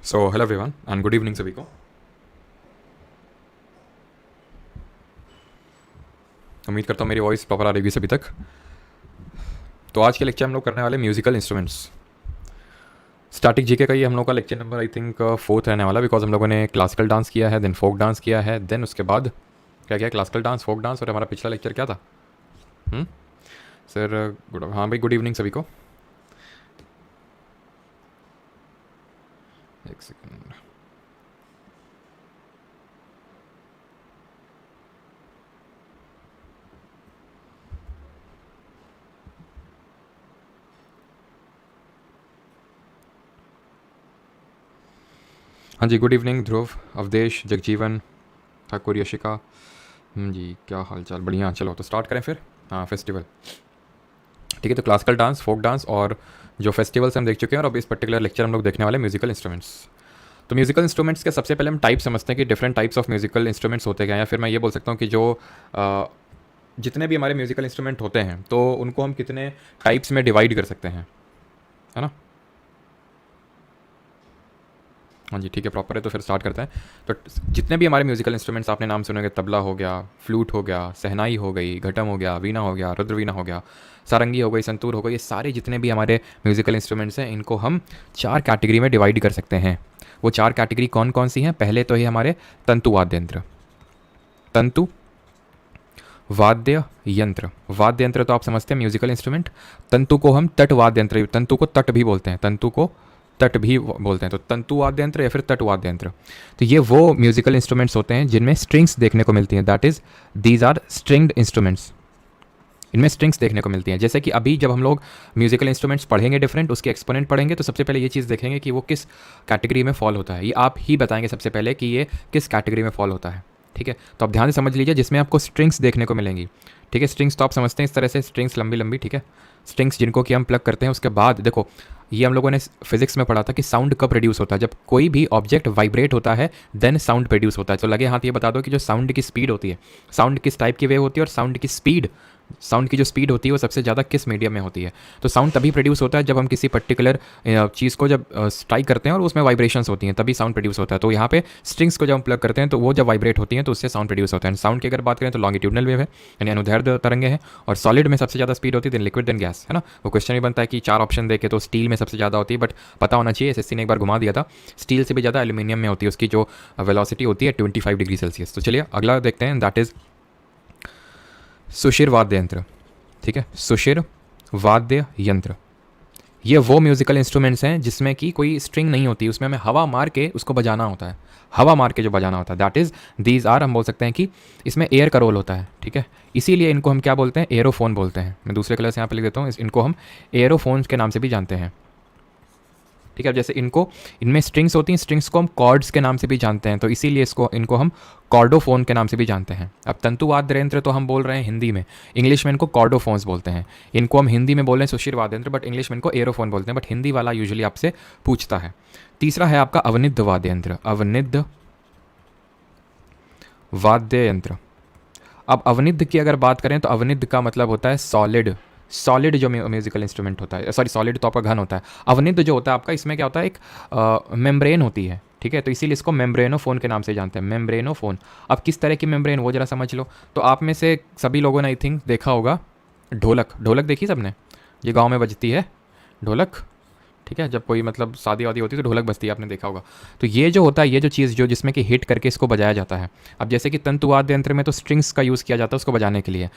So hello everyone and good evening सभी को। उम्मीद करता हूँ मेरी वॉइस प्रॉपर आ रही है सभी तक। तो आज के लेक्चर हम लोग करने वाले म्यूजिकल इंस्ट्रूमेंट्स। स्टैटिक जीके का ये हम लोग का lecture number I think fourth रहने वाला, बिकॉज हम लोगों ने क्लासिकल डांस किया है, देन फोक डांस किया है, देन उसके बाद क्या क्या क्लासिकल डांस, फोक डांस, और हमारा पिछला लेक्चर क्या था सर? गुड, हाँ भाई, गुड इवनिंग सभी को। एक सेकेंड। हाँ जी, गुड इवनिंग ध्रुव, अवधेश, जगजीवन, ठाकुर, यशिका जी, क्या हाल चाल? बढ़िया। चलो तो स्टार्ट करें फिर। हाँ, फेस्टिवल। ठीक है, तो क्लासिकल डांस, फोक डांस और जो फेस्टिवल्स हम देख चुके हैं, और अब इस पर्टिकुलर लेक्चर हम लोग देखने वाले म्यूजिकल इंस्ट्रूमेंट्स। तो म्यूजिकल इंस्ट्रूमेंट्स के सबसे पहले हम टाइप समझते हैं कि different types of musical instruments होते हैं, या फिर मैं ये बोल सकता हूँ कि जो जितने भी हमारे म्यूजिकल इंस्ट्रूमेंट होते हैं तो उनको हम कितने टाइप्स में डिवाइड कर सकते हैं, है ना? हाँ जी, ठीक है, प्रॉपर है। तो फिर स्टार्ट करते हैं। तो जितने भी हमारे म्यूजिकल इंस्ट्रूमेंट्स आपने नाम सुने होंगे, तबला हो गया, फ्लूट हो गया, सहनाई हो गई, घटम हो गया, वीणा हो गया, रुद्रवीणा हो गया, सारंगी हो गई, संतूर हो गई, ये सारे जितने भी हमारे म्यूजिकल इंस्ट्रूमेंट्स हैं इनको हम चार कैटेगरी में डिवाइड कर सकते हैं। वो चार कैटेगरी कौन कौन सी हैं? पहले तो है हमारे तंतु वाद्य यंत्र। तंतु वाद्य यंत्र, वाद्य यंत्र तो आप समझते हैं म्यूजिकल इंस्ट्रूमेंट। तंतु को हम तट वाद्य यंत्र, तंतु को तट भी बोलते हैं, तंतु को तट भी बोलते हैं। तो तंतु वाद्य यंत्र या फिर तट वाद्य यंत्र, तो ये वो म्यूजिकल इंस्ट्रूमेंट्स होते हैं जिनमें स्ट्रिंग्स देखने को मिलती हैं। That is these are stringed instruments. इनमें स्ट्रिंग्स देखने को मिलती हैं। जैसे कि अभी जब हम लोग म्यूजिकल इंस्ट्रूमेंट्स पढ़ेंगे डिफरेंट, उसके एक्सपोनेंट पढ़ेंगे, तो सबसे पहले ये चीज़ देखेंगे कि वो किस कैटेगरी में फॉल होता है। ये आप ही बताएंगे सबसे पहले कि ये किस कैटेगरी में फॉल होता है। ठीक है, तो आप ध्यान से समझ लीजिए, जिसमें आपको स्ट्रिंग्स देखने को मिलेंगी। ठीक है, स्ट्रिंग्स तो आप समझते हैं इस तरह से, स्ट्रिंग्स लंबी लंबी, ठीक है, स्ट्रिंग्स जिनको कि हम प्लग करते हैं। उसके बाद देखो, ये हम लोगों ने फिजिक्स में पढ़ा था कि साउंड कब प्रोड्यूस होता है? जब कोई भी ऑब्जेक्ट वाइब्रेट होता है देन साउंड प्रोड्यूस होता है। तो लगे हाथ ये बता दो कि जो साउंड की स्पीड होती है, साउंड किस टाइप की वेव होती है, और साउंड की स्पीड, साउंड की जो स्पीड होती है वो सबसे ज़्यादा किस मीडियम में होती है? तो साउंड तभी प्रोड्यूस होता है जब हम किसी पर्टिकुलर चीज़ को जब स्ट्राइक करते हैं और उसमें वाइब्रेशंस होती हैं, तभी साउंड प्रोड्यूस होता है। तो यहाँ पे स्ट्रिंग्स को जब हम प्लग करते हैं तो वो जब वाइब्रेट होती हैं तो उससे साउंड प्रोड्यूस होता है। साउंड की अगर बात करें तो लॉन्गिट्यूडनल वेव है, यानी अनुदैर्ध्य तरंगे हैं, और सॉलिड में सबसे ज़्यादा स्पीड होती है, देन लिक्विड, देन गैस, है ना? वो क्वेश्चन ही बनता है कि चार ऑप्शन देखे तो स्टील में सबसे ज़्यादा होती है, बट पता होना चाहिए, एसएससी ने एक बार घुमा दिया था, स्टील से भी ज़्यादा एल्यूमिनियम में होती है, उसकी जो वेलोसिटी होती है 25 डिग्री सेल्सियस। तो चलिए अगला देखते हैं, दैट इज सुशिर वाद्य यंत्र। ठीक है, सुशिर वाद्य यंत्र, ये वो म्यूजिकल इंस्ट्रूमेंट्स हैं जिसमें कि कोई स्ट्रिंग नहीं होती, उसमें हमें हवा मार के उसको बजाना होता है, हवा मार के जो बजाना होता है, दैट इज दीज आर, हम बोल सकते हैं कि इसमें एयर का रोल होता है। ठीक है, इसीलिए इनको हम क्या बोलते हैं? एरोफोन बोलते हैं। मैं दूसरे कलर से यहाँ पे लिख देता हूँ, इनको हम एरोफोन्स के नाम से भी जानते हैं। ठीक है, जैसे इनमें स्ट्रिंग्स होती हैं, स्ट्रिंग्स को हम कॉर्ड्स के नाम से भी जानते हैं, तो इसीलिए इनको हम कॉर्डोफोन के नाम से भी जानते हैं। अब तंतु वाद्य यंत्र तो हम बोल रहे हैं हिंदी में, इंग्लिश में इनको कॉर्डोफोन्स बोलते हैं। इनको हम हिंदी में बोल रहे हैं सुशिर वाद्य यंत्र, बट इंग्लिश में इनको एरोफोन बोलते हैं, बट हिंदी वाला यूजुअली आपसे पूछता है। तीसरा है आपका अवनिद्ध वाद्य यंत्र, अवनिद्ध वाद्य यंत्र। अब अवनिद्ध की अगर बात करें तो अवनिद्ध का मतलब होता है सॉलिड, सॉलिड जो म्यूजिकल इंस्ट्रूमेंट होता है, सॉरी सॉलिड तो आपका घन होता है। अवनिद्ध जो होता है आपका, इसमें क्या होता है, एक मेम्ब्रेन होती है। ठीक है, तो इसीलिए इसको मेम्ब्रेनोफोन के नाम से जानते हैं, मेम्ब्रेनोफोन। अब किस तरह की मेम्ब्रेन, वो जरा समझ लो। तो आप में से सभी लोगों ने आई थिंक देखा होगा ढोलक, ढोलक देखी सबने? ये गाँव में बजती है ढोलक। ठीक है, जब कोई मतलब शादी वादी होती है तो ढोलक बजती है, आपने देखा होगा। तो ये जो होता है, ये जो चीज़ जो जिसमें कि हिट करके इसको बजाया जाता है। अब जैसे कि तंतु वाद्य यंत्र में तो स्ट्रिंग्स का यूज़ किया जाता है उसको बजाने के लिए,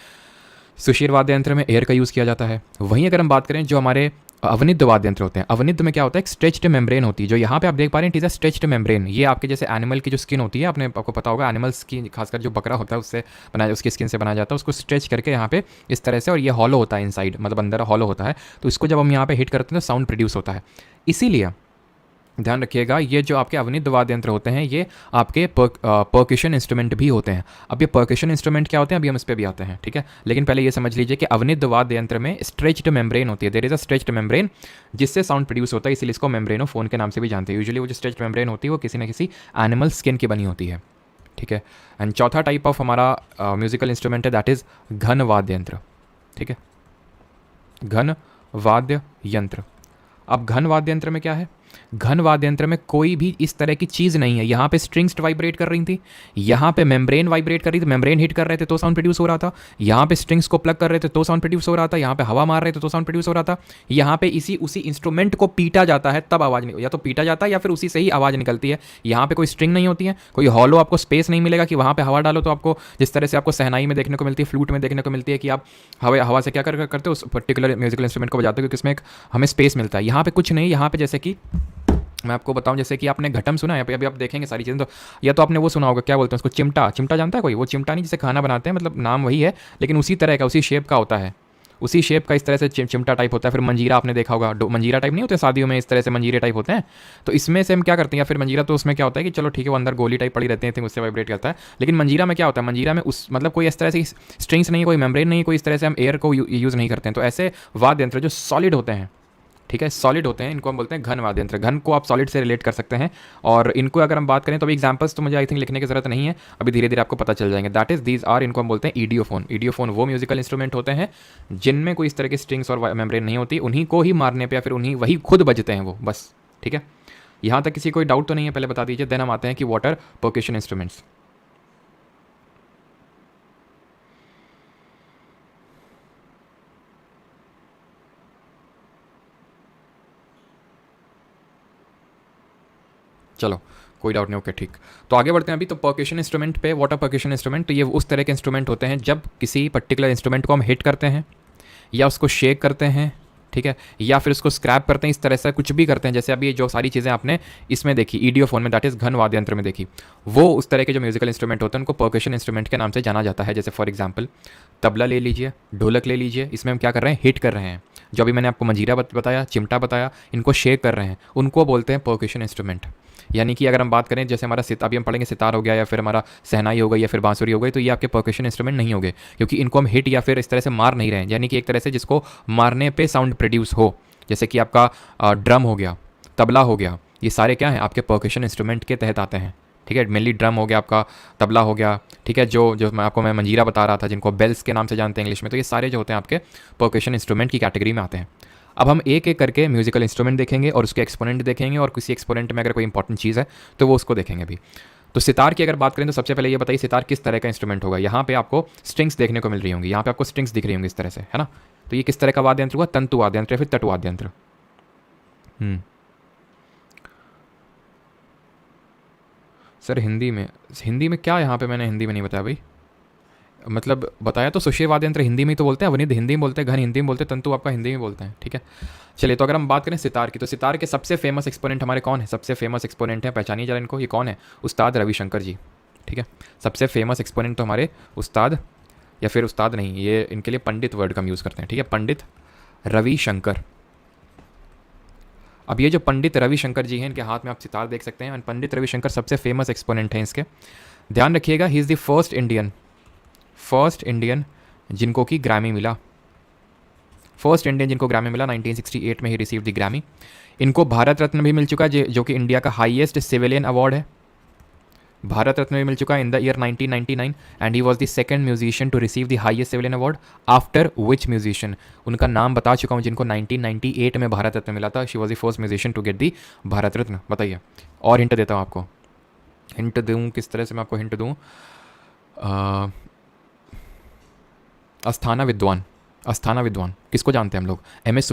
सुशिर वाद्य यंत्र में एयर का यूज़ किया जाता है। वहीं अगर हम बात करें जो हमारे अवनिद्ध वाद्य यंत्र होते हैं, अवनिद्ध में क्या होता है, एक स्ट्रेच्ड मेम्ब्रेन होती है, जो यहाँ पे आप देख पा रहे हैं, it is a stretched membrane. ये आपके जैसे एनिमल की जो स्किन होती है, आपको पता होगा एनिमल्स की, खासकर जो बकरा होता है उससे बनाया, उसकी स्किन से बनाया जाता है, उसको स्ट्रेच करके यहाँ पे इस तरह से, और ये हॉलो होता है इनसाइड, मतलब अंदर हॉलो होता है। तो इसको जब हम यहाँ पे हिट करते हैं तो साउंड प्रोड्यूस होता है। इसीलिए ध्यान रखिएगा, ये जो आपके अवनिद्ध वाद्य यंत्र होते हैं ये आपके पर्कशन इंस्ट्रूमेंट भी होते हैं। अब ये पर्कशन इंस्ट्रूमेंट क्या होते हैं, अभी हम इस पर भी आते हैं। ठीक है, लेकिन पहले ये समझ लीजिए कि अवनिद्ध वाद्य यंत्र में स्ट्रेच्ड मेम्ब्रेन होती है, there is a stretched membrane जिससे साउंड प्रोड्यूस होता है, इसलिए इसको मेम्ब्रेनोफोन के नाम से भी जानते हैं। यूजुअली वो जो स्ट्रेच्ड मेम्ब्रेन होती है वो किसी न किसी एनिमल स्किन की बनी होती है। ठीक है, एंड चौथा टाइप ऑफ हमारा म्यूजिकल इंस्ट्रूमेंट है, दैट इज घन वाद्य यंत्र। ठीक है, घन वाद्य यंत्र। अब घन वाद्य यंत्र में क्या है, घन वाद्य यंत्र में कोई भी इस तरह की चीज़ नहीं है। यहाँ पे स्ट्रिंग्स वाइब्रेट कर रही थी, यहाँ पे मेम्ब्रेन वाइब्रेट कर रही थी, मेम्ब्रेन हिट कर रहे थे तो साउंड प्रोड्यूस हो रहा था, यहाँ पे स्ट्रिंग्स को प्लग कर रहे थे तो साउंड प्रोड्यूस हो रहा था, यहाँ पे हवा मार रहे थे तो साउंड प्रोड्यूस हो रहा था, यहाँ पे उसी इंस्ट्रूमेंट को पीटा जाता है तब आवाज़ या तो पीटा जाता है या फिर उसी से ही आवाज़ निकलती है। यहाँ पे कोई स्ट्रिंग नहीं होती है, कोई हॉलो आपको स्पेस नहीं मिलेगा कि वहाँ पे हवा डालो तो आपको जिस तरह से आपको सहनाई में देखने को मिलती है, फ्लूट में देखने को मिलती है कि आप हवा से क्या करते हो, उस पर्टिकुलर म्यूजिकल इंस्ट्रूमेंट को बजाते हो क्योंकि इसमें एक हमें स्पेस मिलता है। यहाँ पे कुछ नहीं, यहाँ पे जैसे कि मैं आपको बताऊं, जैसे कि आपने घटम सुना है, अभी आप देखेंगे सारी चीज़ें तो, या तो आपने वो सुना होगा, क्या बोलते हैं उसको, चिमटा। चिमटा जानता है कोई? वो चिमटा नहीं जिसे खाना बनाते हैं, मतलब नाम वही है लेकिन उसी तरह का, उसी शेप का होता है, उसी शेप का इस तरह से चिमटा टाइप होता है। फिर मंजीरा आपने देखा होगा, मंजीरा टाइप नहीं होते शादियों में, इस तरह से मंजीरे टाइप होते हैं। तो इसमें से हम क्या करते हैं, या फिर मंजीरा तो उसमें क्या होता है कि चलो ठीक है वो अंदर गोली टाइप पड़ी रहती है, उससे वाइब्रेट करता है। लेकिन मंजीरा में क्या होता है, मंजीरा में उस मतलब कोई इस तरह से स्ट्रिंग्स नहीं है, कोई मेम्ब्रेन नहीं है, कोई इस तरह से हम एयर को यूज़ नहीं करते हैं। तो ऐसे वाद्य यंत्र जो सॉलिड होते हैं, ठीक है, सॉलिड होते हैं, इनको हम बोलते हैं घन वाद्य यंत्र। घन को आप सॉलिड से रिलेट कर सकते हैं। और इनको अगर हम बात करें तो अभी एग्जांपल्स तो मुझे आई थिंक लिखने की जरूरत नहीं है, अभी धीरे धीरे आपको पता चल जाएंगे। दैट इज दीज आर, इनको हम बोलते हैं ईडियोफोन। ईडियोफोन वो म्यूजिकल इंस्ट्रूमेंट होते हैं जिनमें कोई इस तरह की स्ट्रिंग्स और मेम्ब्रेन नहीं होती, उन्हीं को ही मारने पर या फिर उन्हीं वही खुद बजते हैं वो, बस। ठीक है, यहाँ तक किसी कोई डाउट तो नहीं है, पहले बता दीजिए। देन हम आते हैं कि वाटर पर्कशन इंस्ट्रूमेंट्स। चलो कोई डाउट नहीं, ओके ठीक। तो आगे बढ़ते हैं अभी। तो पर्कशन इंस्ट्रूमेंट पे, वाटर पर्कशन इंस्ट्रूमेंट, तो ये उस तरह के इंस्ट्रूमेंट होते हैं जब किसी पर्टिकुलर इंस्ट्रूमेंट को हम हिट करते हैं या उसको शेक करते हैं, ठीक है, या फिर उसको स्क्रैप करते हैं, इस तरह से कुछ भी करते हैं। जैसे अभी ये जो सारी चीज़ें आपने इसमें देखी ईडियोफोन में, दैट इज़ घन वाद्य यंत्र में देखी, वो उस तरह के जो म्यूजिकल इंस्ट्रूमेंट होते हैं उनको पर्कशन इंस्ट्रूमेंट के नाम से जाना जाता है। जैसे फॉर एग्जांपल तबला ले लीजिए, ढोलक ले लीजिए, इसमें हम क्या कर रहे हैं, हिट कर रहे हैं। जो अभी मैंने आपको मंजीरा बताया, चिमटा बताया, इनको शेक कर रहे हैं, उनको बोलते हैं पर्कशन इंस्ट्रूमेंट। यानी कि अगर हम बात करें जैसे हमारा अभी हम पढ़ेंगे सितार हो गया या फिर हमारा सहनाई हो गई या फिर बांसुरी हो गई, तो ये आपके पर्कशन इंस्ट्रूमेंट नहीं होंगे क्योंकि इनको हम हिट या फिर इस तरह से मार नहीं रहे हैं। यानी कि एक तरह से जिसको मारने पे साउंड प्रोड्यूस हो, जैसे कि आपका ड्रम हो गया, तबला हो गया, ये सारे क्या हैं आपके पर्कशन इंस्ट्रूमेंट के तहत आते हैं। ठीक है, मेनली ड्रम हो गया, आपका तबला हो गया, ठीक है, जो मैं मंजीरा बता रहा था जिनको बेल्स के नाम से जानते हैं इंग्लिश में, तो ये सारे जो होते हैं आपके पर्कशन इंस्ट्रूमेंट की कैटेगरी में आते हैं। अब हम एक एक करके म्यूजिकल इंस्ट्रूमेंट देखेंगे और उसके एक्सपोनेंट देखेंगे, और किसी एक्सपोनेंट में अगर कोई इंपॉर्टेंट चीज़ है तो वो उसको देखेंगे अभी। तो सितार की अगर बात करें तो सबसे पहले ये बताइए सितार किस तरह का इंस्ट्रूमेंट होगा। यहाँ पे आपको स्ट्रिंग्स देखने को मिल रही होंगी, यहाँ पे आपको स्ट्रिंग्स दिख रही होंगी इस तरह से, है ना। तो ये किस तरह का वाद्य यंत्र हुआ, तंतु वाद्य यंत्र या फिर तट वाद्य यंत्र। सर हिंदी में क्या, यहाँ पे मैंने हिंदी में नहीं बताया भाई, मतलब बताया तो सुषेय वाद्य यंत्र हिंदी में ही तो बोलते हैं, अवनिध हिंदी में बोलते हैं, घन हिंदी में बोलते हैं, तंतु आपका हिंदी में बोलते हैं। ठीक है, चलिए तो अगर हम बात करें सितार की, तो सितार के सबसे फेमस एक्सपोनेंट हमारे कौन है, सबसे फेमस एक्सपोनेंट है, पहचानिए जरा इनको, ये कौन है, उस्ताद रविशंकर जी। ठीक है, सबसे फेमस एक्सपोनेंट तो हमारे उस्ताद, या फिर उस्ताद नहीं, ये इनके लिए पंडित वर्ड का हम यूज़ करते हैं। ठीक है, पंडित रविशंकर। अब ये जो पंडित रविशंकर जी हैं, इनके हाथ में आप सितार देख सकते हैं, पंडित रविशंकर सबसे फेमस एक्सपोनेंट हैं इसके। ध्यान रखिएगा, he is the first Indian जिनको कि ग्रैमी मिला, फर्स्ट इंडियन जिनको ग्रैमी मिला 1968 में ही रिसीव द ग्रैमी। इनको भारत रत्न भी मिल चुका है, जो कि इंडिया का हाईएस्ट सिविलियन अवार्ड है। भारत रत्न भी मिल चुका है in the year 1999, and he was the second musician to receive the highest civilian award after which musician. उनका नाम बता चुका हूँ जिनको 1998 में भारत रत्न मिला था। She was the first musician to get the Bharat Ratna. बताइए, और हिंट देता हूँ आपको, हिंट दूँ किस तरह से मैं आपको हिंट दूँ, अस्थाना विद्वान किसको जानते हैं हम लोग, MS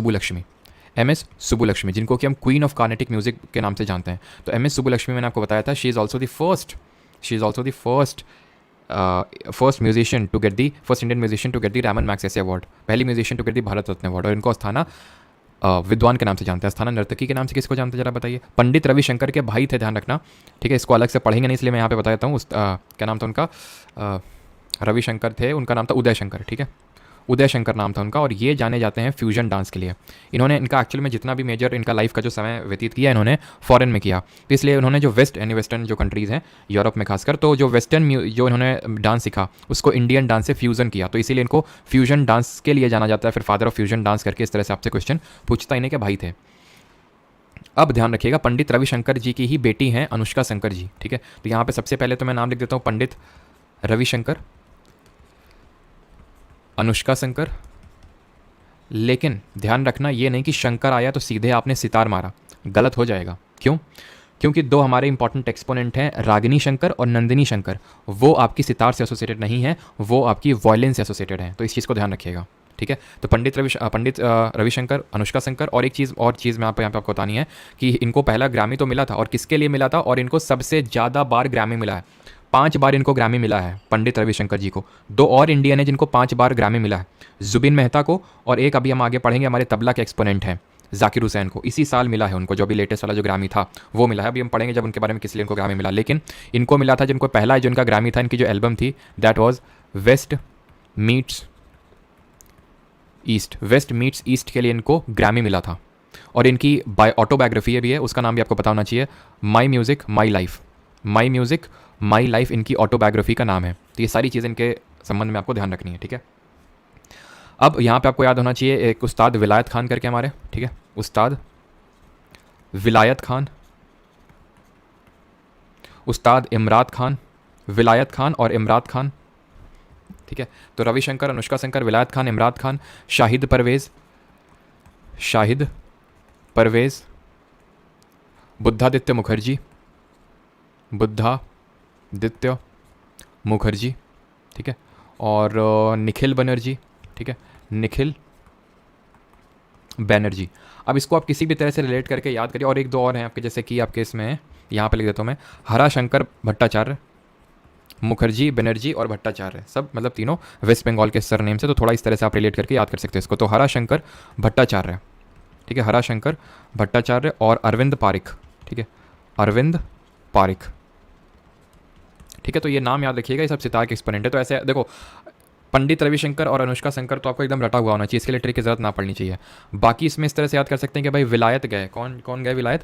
सुब्बुलक्ष्मी, जिनको कि हम क्वीन ऑफ कार्नेटिक म्यूजिक के नाम से जानते हैं। तो MS सुब्बुलक्ष्मी मैंने आपको बताया था, she is also the first musician to get the, first Indian musician to get the Ramon Magsaysay award, पहली musician to get the Bharat Ratna award. और इनको अस्थाना विद्वान के नाम से जानते हैं। अस्थाना नर्तकी के नाम से किसको जानते हैं जरा बताइए। पंडित रविशंकर के भाई थे, ध्यान रखना, ठीक है, इसको अलग से पढ़ेंगे नहीं इसलिए मैं यहाँ पे बता देता हूँ। क्या नाम था उनका, रविशंकर थे, उनका नाम था उदय शंकर। ठीक है, उदय शंकर नाम था उनका, और ये जाने जाते हैं फ्यूजन डांस के लिए। इन्होंने इनका एक्चुअल में जितना भी मेजर इनका लाइफ का जो समय व्यतीत किया इन्होंने फॉरेन में किया, तो इसलिए उन्होंने जो वेस्टर्न जो कंट्रीज़ हैं यूरोप में खासकर, तो जो वेस्टर्न जो इन्होंने डांस सीखा उसको इंडियन डांस से फ्यूज़न किया, तो इसीलिए इनको फ्यूजन डांस के लिए जाना जाता है। फिर फादर ऑफ फ्यूजन डांस करके इस तरह से आपसे क्वेश्चन पूछता, इन्हें के भाई थे। अब ध्यान रखिएगा, पंडित रविशंकर जी की ही बेटी हैं अनुष्का शंकर जी। ठीक है, तो यहाँ पे सबसे पहले तो मैं नाम लिख देता हूँ, पंडित रविशंकर, अनुष्का शंकर। लेकिन ध्यान रखना ये नहीं कि शंकर आया तो सीधे आपने सितार मारा, गलत हो जाएगा। क्यों? क्योंकि दो हमारे इंपॉर्टेंट एक्सपोनेंट हैं, रागिनी शंकर और नंदिनी शंकर, वो आपकी सितार से एसोसिएटेड नहीं है, वो आपकी वायलिन से एसोसिएटेड है। तो इस चीज़ को ध्यान रखिएगा, ठीक है। तो पंडित रविशंकर, अनुष्का शंकर, और एक चीज़ मैं यहाँ पे आपको बतानी है कि इनको पहला ग्रामी तो मिला था, और किसके लिए मिला था, और इनको सबसे ज़्यादा बार ग्रामी मिला है। 5 बार इनको ग्रामी मिला है पंडित रविशंकर जी को। 2 और इंडियन है जिनको 5 बार ग्रामी मिला है, जुबिन मेहता को, और एक अभी हम आगे पढ़ेंगे हमारे तबला के एक्सपोनेंट हैं जाकिर हुसैन को। इसी साल मिला है उनको, जो भी लेटेस्ट वाला जो ग्रामी था वो मिला है। अभी हम पढ़ेंगे जब उनके बारे में किस लिए इनको ग्रामी मिला, लेकिन इनको मिला था जिनको पहला जो इनका ग्रामी था, इनकी जो एल्बम थी that was West Meets East के लिए इनको ग्रामी मिला था। और इनकी ऑटोबायोग्राफी भी है, उसका नाम भी आपको पता होना चाहिए, माई म्यूज़िक माई लाइफ इनकी ऑटोबायोग्राफी का नाम है। तो ये सारी चीज़ें इनके संबंध में आपको ध्यान रखनी है, ठीक है। अब यहाँ पे आपको याद होना चाहिए एक उस्ताद विलायत खान करके हमारे, ठीक है, उस्ताद विलायत खान, उस्ताद इमरात खान, विलायत खान और इमरात खान, ठीक है। तो रविशंकर, अनुष्का शंकर, विलायत खान, इमरात खान, शाहिद परवेज़, बुद्धादित्य मुखर्जी, ठीक है, और निखिल बनर्जी, ठीक है, निखिल बैनर्जी। अब इसको आप किसी भी तरह से रिलेट करके याद करिए। और एक दो और हैं आपके, जैसे कि आपके इसमें यहाँ पे लिख देता हूँ मैं, हरा शंकर भट्टाचार्य, मुखर्जी, बनर्जी और भट्टाचार्य, सब मतलब तीनों वेस्ट बंगाल के सरनेम से। तो थोड़ा इस तरह से आप रिलेट करके याद कर सकते हैं इसको। तो हरा शंकर भट्टाचार्य, ठीक है, हरा शंकर भट्टाचार्य, और अरविंद पारिक, ठीक है, अरविंद पारिक, ठीक है। तो ये नाम याद रखिएगा, ये सब सितार के एक्सपोनेंट है। तो ऐसे देखो, पंडित रविशंकर और अनुष्का शंकर तो आपको एकदम रटा हुआ होना चाहिए, इसके लिए ट्रिक की जरूरत ना पड़नी चाहिए। बाकी इसमें इस तरह से याद कर सकते हैं कि भाई विलायत गए, कौन गए विलायत,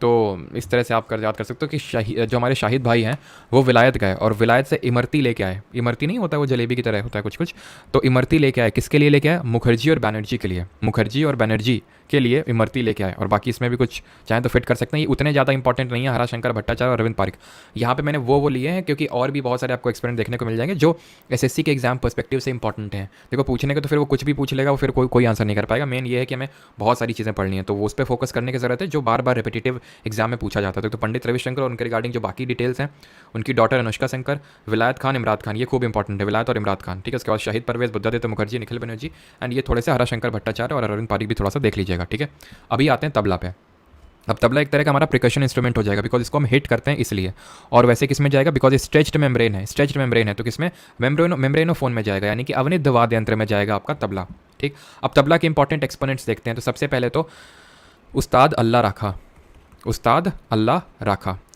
तो इस तरह से आप कर याद कर सकते हो कि जो हमारे शाहिद भाई हैं वो विलायत गए, और विलायत से इमरती लेके आए। इमरती नहीं होता, वो जलेबी की तरह होता है कुछ, तो इमरती लेके आए। किसके लिए लेके आए? मुखर्जी और बैनर्जी के लिए, मुखर्जी और बैनर्जी के लिए इमरती लेके आए। और बाकी इसमें भी कुछ चाहे तो फिट कर सकते हैं, ये उतने ज़्यादा इंपॉर्टेंट नहीं है, हरा शंकर भट्टाचार्य और अरविंद पारिक। यहाँ पे मैंने वो लिए हैं क्योंकि और भी बहुत सारे आपको एक्सपेरिमेंट देखने को मिल जाएंगे जो एसएससी के एग्जाम पर्सपेक्टिव से इंपॉर्टेंट हैं। देखो पूछने के तो फिर वो कुछ भी पूछ लेगा, वो फिर कोई आंसर नहीं कर पाएगा। मेन ये है कि हमें बहुत सारी चीज़ें पढ़नी है, तो वो उस पर फोकस करने की ज़रूरत है जो बार बार रिपीटेटिव एग्जाम में पूछा जाता है। तो पंडित रविशंकर और उनके रिगार्डिंग जो बाकी डिटेल्स हैं, उनकी डॉटर अनुष्का शंकर, विलायत खान, इमरात खान, ये खूब इंपॉर्टेंट है, विलायत और इमरात खान, ठीक है। उसके बाद शाहिद परवेज़, बुद्धादित्य मुखर्जी, निखिल बनर्जी, एंड ये थोड़े से हरा शंकर भट्टाचार्य और अरविंद पारिक भी थोड़ा सा देख लीजिएगा, ठीक है। अभी आते हैं तबला पे। अब तबला एक तरह का हमारा प्रिकशन इंस्ट्रूमेंट हो जाएगा, बिकॉज इसको हम हिट करते हैं इसलिए। और वैसे किस में जाएगा, बिकॉज स्ट्रेच्ड मेम्ब्रेन है, तो किसमें, मेम्ब्रेनोफोन में जाएगा, यानी कि अवनिध वाद्य यंत्र में जाएगा आपका तबला, ठीक। अब तबला के इंपॉर्टेंट एक्सपोनेंट्स देखते हैं। तो सबसे पहले तो उस्ताद अल्लाह राखा।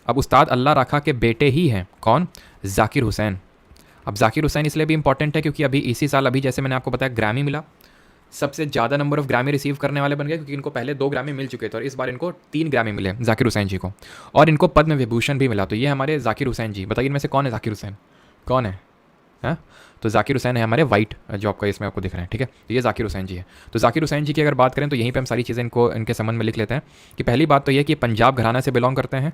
अब उस्ताद अल्लाह राखा के बेटे ही हैं कौन, जाकिर हुसैन। अब जाकिर हुसैन इसलिए भी इंपॉर्टेंट है क्योंकि अभी इसी साल, अभी जैसे मैंने आपको बताया, ग्रैमी मिला, सबसे ज़्यादा नंबर ऑफ ग्रामी रिसीव करने वाले बन गए, क्योंकि इनको पहले 2 ग्रामी मिल चुके थे और इस बार इनको 3 ग्रामी मिले जाकिर हुसैन जी को, और इनको पद्म विभूषण भी मिला। तो ये हमारे जाकिर हुसैन जी, बताइए इनमें से कौन है जाकिर हुसैन, कौन है? हाँ, तो जाकिर हुसैन है हमारे वाइट, जो आपका इसमें आपको दिख रहे हैं, ठीक है। तो ये जाकिर हुसैन जी है। तो जाकिर हुसैन जी की अगर बात करें तो यहीं पर हम सारी चीज़ें इनके संबंध में लिख लेते हैं कि पहली बात तो ये कि पंजाब घराना से बिलोंग करते हैं।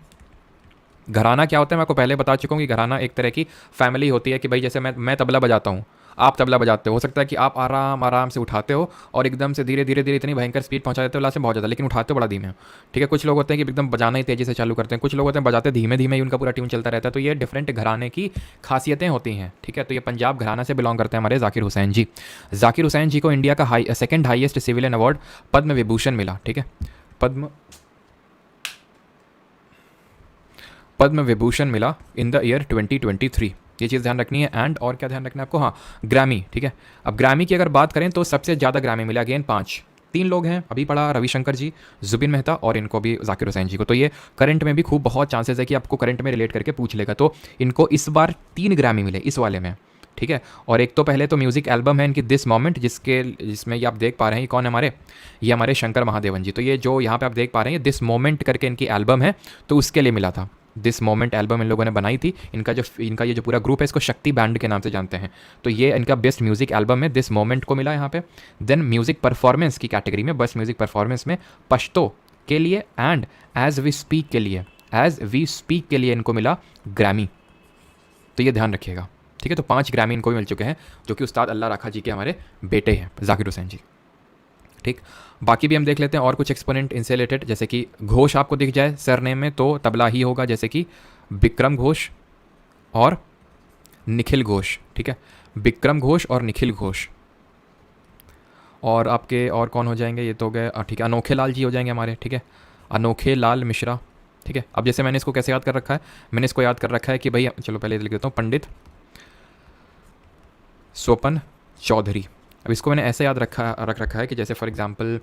घराना क्या होता है मैं आपको पहले बता चुका हूँ कि घराना एक तरह की फैमिली होती है कि भाई जैसे मैं तबला बजाता हूँ, आप तबला बजाते हो सकता है कि आप आराम से उठाते हो और एकदम से धीरे धीरे इतनी भयंकर स्पीड पहुंचा देते हो, लास्ट में बहुत ज़्यादा, लेकिन उठाते हो बड़ा धीमे हो, ठीक है। कुछ लोग होते हैं कि एकदम बजाना ही तेज़ी से चालू करते हैं, कुछ लोग होते हैं बजाते धीमे धीमे ही उनका पूरा ट्यून चलता रहता है। तो ये डिफरेंट घराने की खासियतें होती हैं, ठीक है। तो ये पंजाब घराना से बिलोंग करते हैं हमारे जाकिर हुसैन जी। जाकिर हुसैन जी को इंडिया का second highest civilian award Padma Vibhushan मिला, ठीक है, पद्म विभूषण मिला इन द ईयर 2023। ये चीज़ ध्यान रखनी है। एंड और क्या ध्यान रखना है आपको, हाँ, ग्रामी, ठीक है। अब ग्रामी की अगर बात करें तो सबसे ज़्यादा ग्रामी मिला अगेन 5, 3 लोग हैं अभी पढ़ा, रविशंकर जी, जुबिन मेहता और इनको भी जाकिर हुसैन जी को। तो ये करंट में भी खूब बहुत चांसेस है कि आपको करंट में रिलेट करके पूछ लेगा। तो इनको इस बार 3 ग्रामी मिले इस वाले में, ठीक है। और एक तो पहले तो म्यूज़िक एल्बम है इनकी दिस मोमेंट, जिसमें ये आप देख पा रहे हैं ये कौन है हमारे, ये हमारे शंकर महादेवन जी। तो ये जो यहाँ पे आप देख पा रहे हैं दिस मोमेंट करके इनकी एल्बम है, तो उसके लिए मिला था। दिस मोमेंट एल्बम इन लोगों ने बनाई थी। इनका ये जो पूरा ग्रुप है इसको शक्ति बैंड के नाम से जानते हैं। तो ये इनका बेस्ट म्यूजिक एल्बम है, दिस मोमेंट को मिला यहाँ पे। देन म्यूजिक परफॉर्मेंस की कैटेगरी में, बेस्ट म्यूजिक परफॉर्मेंस में पश्तो के लिए एंड एज वी स्पीक के लिए इनको मिला ग्रैमी। तो ये ध्यान रखिएगा, ठीक है। तो 5 ग्रैमी इनको भी मिल चुके हैं, जो कि उस्ताद अल्लाह राखा जी के हमारे बेटे हैं जाकिर हुसैन जी, ठीक। बाकी भी हम देख लेते हैं और कुछ एक्सपोनेंट इनसे रिलेटेड, जैसे कि घोष आपको दिख जाए सरनेम में तो तबला ही होगा, जैसे कि विक्रम घोष और निखिल घोष, ठीक है, विक्रम घोष और निखिल घोष। और आपके और कौन हो जाएंगे, ये तो हो गए, ठीक है, अनोखे लाल जी हो जाएंगे हमारे, ठीक है, अनोखे लाल मिश्रा, ठीक है। अब जैसे मैंने इसको कैसे याद कर रखा है, मैंने इसको याद कर रखा है कि भाई चलो पहले लिख देता हूँ, पंडित स्वपन चौधरी। अब इसको मैंने ऐसे याद रख रखा है कि जैसे फॉर एग्जांपल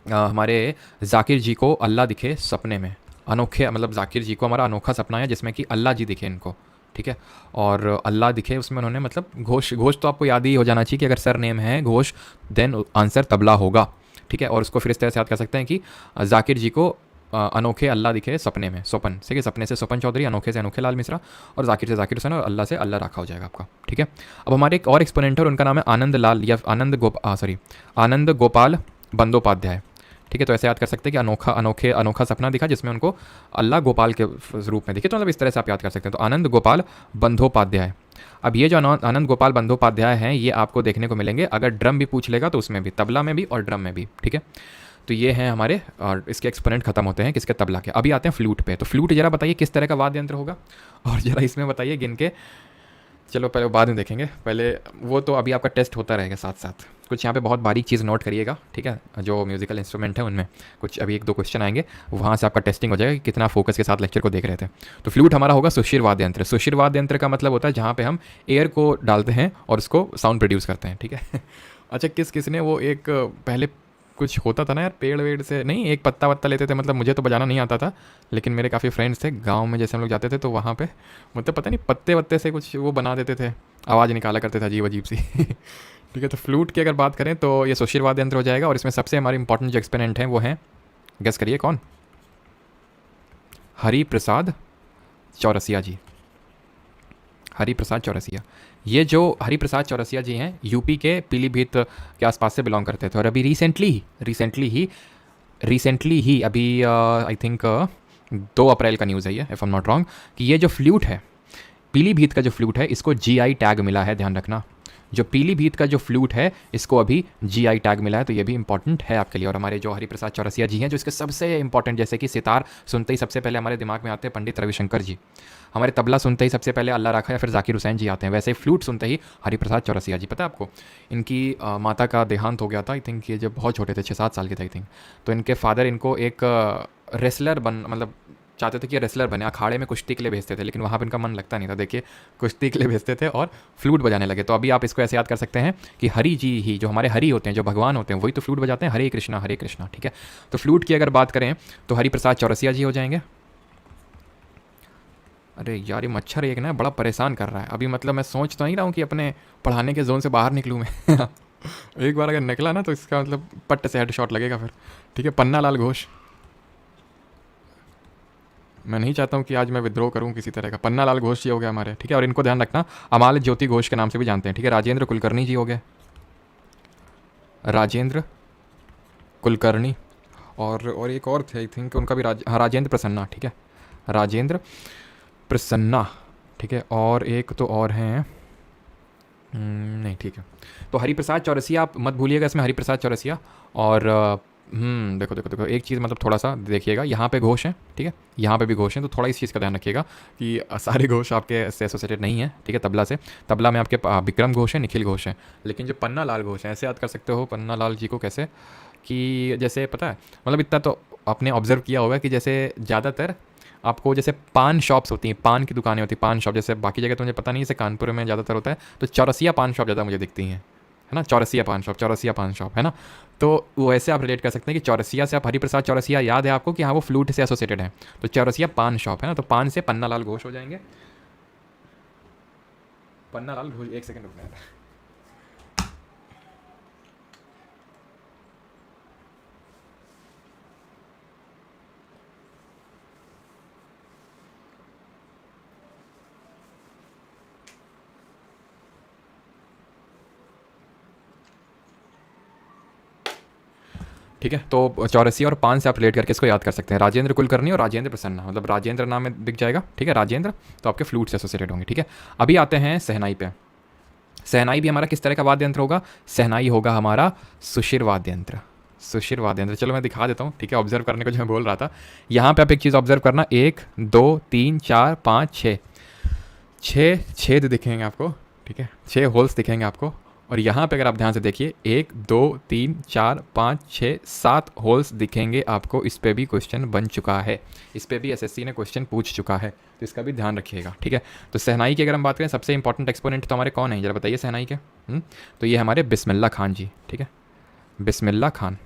हमारे जाकिर जी को अल्लाह दिखे सपने में, अनोखे मतलब जाकिर जी को हमारा अनोखा सपना है जिसमें कि अल्लाह जी दिखे इनको, ठीक है, और अल्लाह दिखे उसमें उन्होंने मतलब घोष, घोष तो आपको याद ही हो जाना चाहिए कि अगर सर नेम है घोष देन आंसर तबला होगा, ठीक है। और उसको फिर इस तरह से याद कर सकते हैं कि जाकिर जी को अनोखे अल्लाह दिखे सपने में, स्वपन से कि सपने से स्वपन चौधरी, अनोखे से अनोखे लाल मिश्रा, और जाकिर से जाकिर हुसैन, और अल्लाह से अल्लाह रखा हो जाएगा आपका, ठीक है। अब हमारे एक और एक्सपोनेंट है और उनका नाम है आनंद लाल या आनंद गोपाल बंदोपाध्याय, ठीक है। तो ऐसे याद कर सकते हैं कि अनोखा सपना दिखा जिसमें उनको अल्लाह गोपाल के रूप में दिखे, तो मतलब इस तरह से आप याद कर सकते हैं। तो आनंद गोपाल बंदोपाध्याय। अब ये जो आनंद गोपाल बंदोपाध्याय हैं ये आपको देखने को मिलेंगे अगर ड्रम भी पूछ लेगा तो उसमें भी, तबला में भी और ड्रम में भी, ठीक है। तो ये हैं हमारे, और इसके एक्सपोनेंट खत्म होते हैं किसके, तबला के। अभी आते हैं फ्लूट पे। तो फ्लूट जरा बताइए किस तरह का वाद्य यंत्र होगा, और जरा इसमें बताइए गिन के, चलो पहले बाद में देखेंगे, पहले वो तो अभी आपका टेस्ट होता रहेगा साथ साथ। कुछ यहाँ पे बहुत बारीक चीज़ नोट करिएगा, ठीक है, जो म्यूजिकल इंस्ट्रूमेंट है उनमें कुछ अभी एक दो क्वेश्चन आएंगे, वहाँ से आपका टेस्टिंग हो जाएगा कि कितना फोकस के साथ लेक्चर को देख रहे थे। तो फ्लूट हमारा होगा सुशिर वाद्य यंत्र। सुशिर वाद्य यंत्र का मतलब होता है जहाँ पे हम एयर को डालते हैं और उसको साउंड प्रोड्यूस करते हैं, ठीक है। अच्छा, किसने वो एक पहले कुछ होता था ना यार, पेड़ वेड़ से नहीं, एक पत्ता वत्ता लेते थे, मतलब मुझे तो बजाना नहीं आता था, लेकिन मेरे काफ़ी फ्रेंड्स थे गांव में, जैसे हम लोग जाते थे तो वहाँ पे मतलब पता नहीं पत्ते वत्ते से कुछ वो बना देते थे, आवाज़ निकाला करते थे अजीब अजीब सी। ठीक है, तो फ्लूट की अगर बात करें तो ये सुशिर वाद्य यंत्र हो जाएगा। और इसमें सबसे हमारे इंपॉर्टेंट जो एक्सपेरिमेंट हैं वो हैं, गेस करिए कौन, हरि प्रसाद चौरसिया जी। हरि प्रसाद चौरसिया, ये जो हरि प्रसाद चौरसिया जी हैं यूपी के पीलीभीत के आसपास से बिलोंग करते थे, और अभी रिसेंटली ही अभी आई थिंक 2 अप्रैल का न्यूज़ है ये, if I am not wrong, कि ये जो फ्लूट है, पीलीभीत का जो फ्लूट है, इसको जीआई टैग मिला है, ध्यान रखना। जो पीलीभीत का जो फ्लूट है इसको अभी जीआई टैग मिला है, तो ये भी इंपॉर्टेंट है आपके लिए। और हमारे जो हरिप्रसाद चौरसिया जी हैं, जो इसके सबसे इंपॉर्टेंट, जैसे कि सितार सुनते ही सबसे पहले हमारे दिमाग में आते हैं पंडित रविशंकर जी, हमारे तबला सुनते ही सबसे पहले अल्लाह रखा या फिर जाकिर हुसैन जी आते हैं, वैसे ही फ्लूट सुनते ही हरिप्रसाद चौरसिया जी। पता है आपको, इनकी माता का देहांत हो गया था, आई थिंक ये जब बहुत छोटे थे, 6-7 साल के थे आई थिंक। तो इनके फादर इनको एक रेसलर मतलब चाहते थे कि रेसलर बने, अखाड़े में कुश्ती के लिए भेजते थे, लेकिन वहाँ पर इनका मन लगता नहीं था, देखिए कुश्ती के लिए भेजते थे और फ्लूट बजाने लगे। तो अभी आप इसको ऐसे याद कर सकते हैं कि हरि जी ही, जो हमारे हरि होते हैं, जो भगवान होते हैं, वही तो फ्लूट बजाते हैं, हरे कृष्णा, ठीक है। तो फ्लूट की अगर बात करें तो हरिप्रसाद चौरसिया जी हो जाएंगे। अरे यार, ये मच्छर एक ना बड़ा परेशान कर रहा है अभी, मतलब मैं सोच तो नहीं रहा हूँ कि अपने पढ़ाने के जोन से बाहर निकलूँ मैं। एक बार अगर निकला ना तो इसका मतलब पट्ट से हेड शॉट लगेगा फिर, ठीक है। पन्ना लाल घोष, मैं नहीं चाहता हूँ कि आज मैं विद्रोह करूँ किसी तरह का। पन्ना लाल घोष जी हो गया हमारे, ठीक है। और इनको ध्यान रखना अमाल ज्योति घोष के नाम से भी जानते हैं, ठीक है। राजेंद्र कुलकर्णी जी हो गए, राजेंद्र कुलकर्णी, और एक और थे आई थिंक, उनका भी राजेंद्र प्रसन्ना, ठीक है, राजेंद्र प्रसन्ना, ठीक है। और एक तो और हैं, नहीं ठीक है। तो हरिप्रसाद चौरसिया आप मत भूलिएगा इसमें, हरिप्रसाद चौरसिया। और देखो एक चीज़ मतलब थोड़ा सा देखिएगा, यहाँ पे घोष हैं, ठीक है, यहाँ पे भी घोष हैं, तो थोड़ा इस चीज़ का ध्यान रखिएगा कि सारे घोष आपके से एसोसिएटेड नहीं है, ठीक है, तबला से। तबला में आपके विक्रम घोष है, निखिल घोष है, लेकिन जो पन्ना लाल घोष है, ऐसे याद कर सकते हो पन्ना लाल जी को कैसे, कि जैसे पता है, मतलब इतना तो आपने ऑब्जर्व किया होगा कि जैसे ज़्यादातर आपको जैसे पान शॉप्स होती हैं, पान की दुकानें होती हैं, पान शॉप, जैसे बाकी जगह तो मुझे पता नहीं, जैसे कानपुर में ज़्यादातर होता है, तो चौरसिया पान शॉप ज़्यादा मुझे दिखती हैं, है ना, चौरसिया पान शॉप, है ना। तो वो ऐसे आप रिलेट कर सकते हैं कि चौरसिया से आप हरिप्रसाद चौरसिया याद है आपको कि हाँ वो फ्लूट से एसोसिएटेड है, तो चौरसिया पान शॉप है ना, तो पान से पन्ना लाल घोष हो जाएंगे। पन्ना लाल घोष, एक सेकंड रुकना है। ठीक है, तो चौरसिया और पान से आप रिलेट करके इसको याद कर सकते हैं, राजेंद्र कुलकर्णी और राजेंद्र प्रसन्ना, मतलब राजेंद्र नाम में दिख जाएगा, ठीक है, राजेंद्र, तो आपके फ्लूट से एसोसिएटेड होंगे, ठीक है। अभी आते हैं सहनाई पे। शहनाई भी हमारा किस तरह का वाद्य यंत्र होगा? शहनाई होगा हमारा सुशिर वाद्य यंत्र। सुशिर वाद्य यंत्र, चलो मैं दिखा देता हूँ, ठीक है, ऑब्जर्व करने को जो मैं बोल रहा था। यहाँ पे आप एक चीज़ ऑब्जर्व करना, 1 2 3 4 5 6 6 छेद दिखेंगे आपको, ठीक है, 6 होल्स दिखेंगे आपको। और यहाँ पे अगर आप ध्यान से देखिए 1 2 3 4 5 6 7 होल्स दिखेंगे आपको। इस पर भी क्वेश्चन बन चुका है, इस पर भी एसएससी ने क्वेश्चन पूछ चुका है, तो इसका भी ध्यान रखिएगा, ठीक है। तो शहनाई की अगर हम बात करें, सबसे इंपॉर्टेंट एक्सपोनेंट तो हमारे कौन है, जरा बताइए शहनाई के। तो ये हमारे बिस्मिल्लाह खान जी, ठीक है, बिस्मिल्लाह खान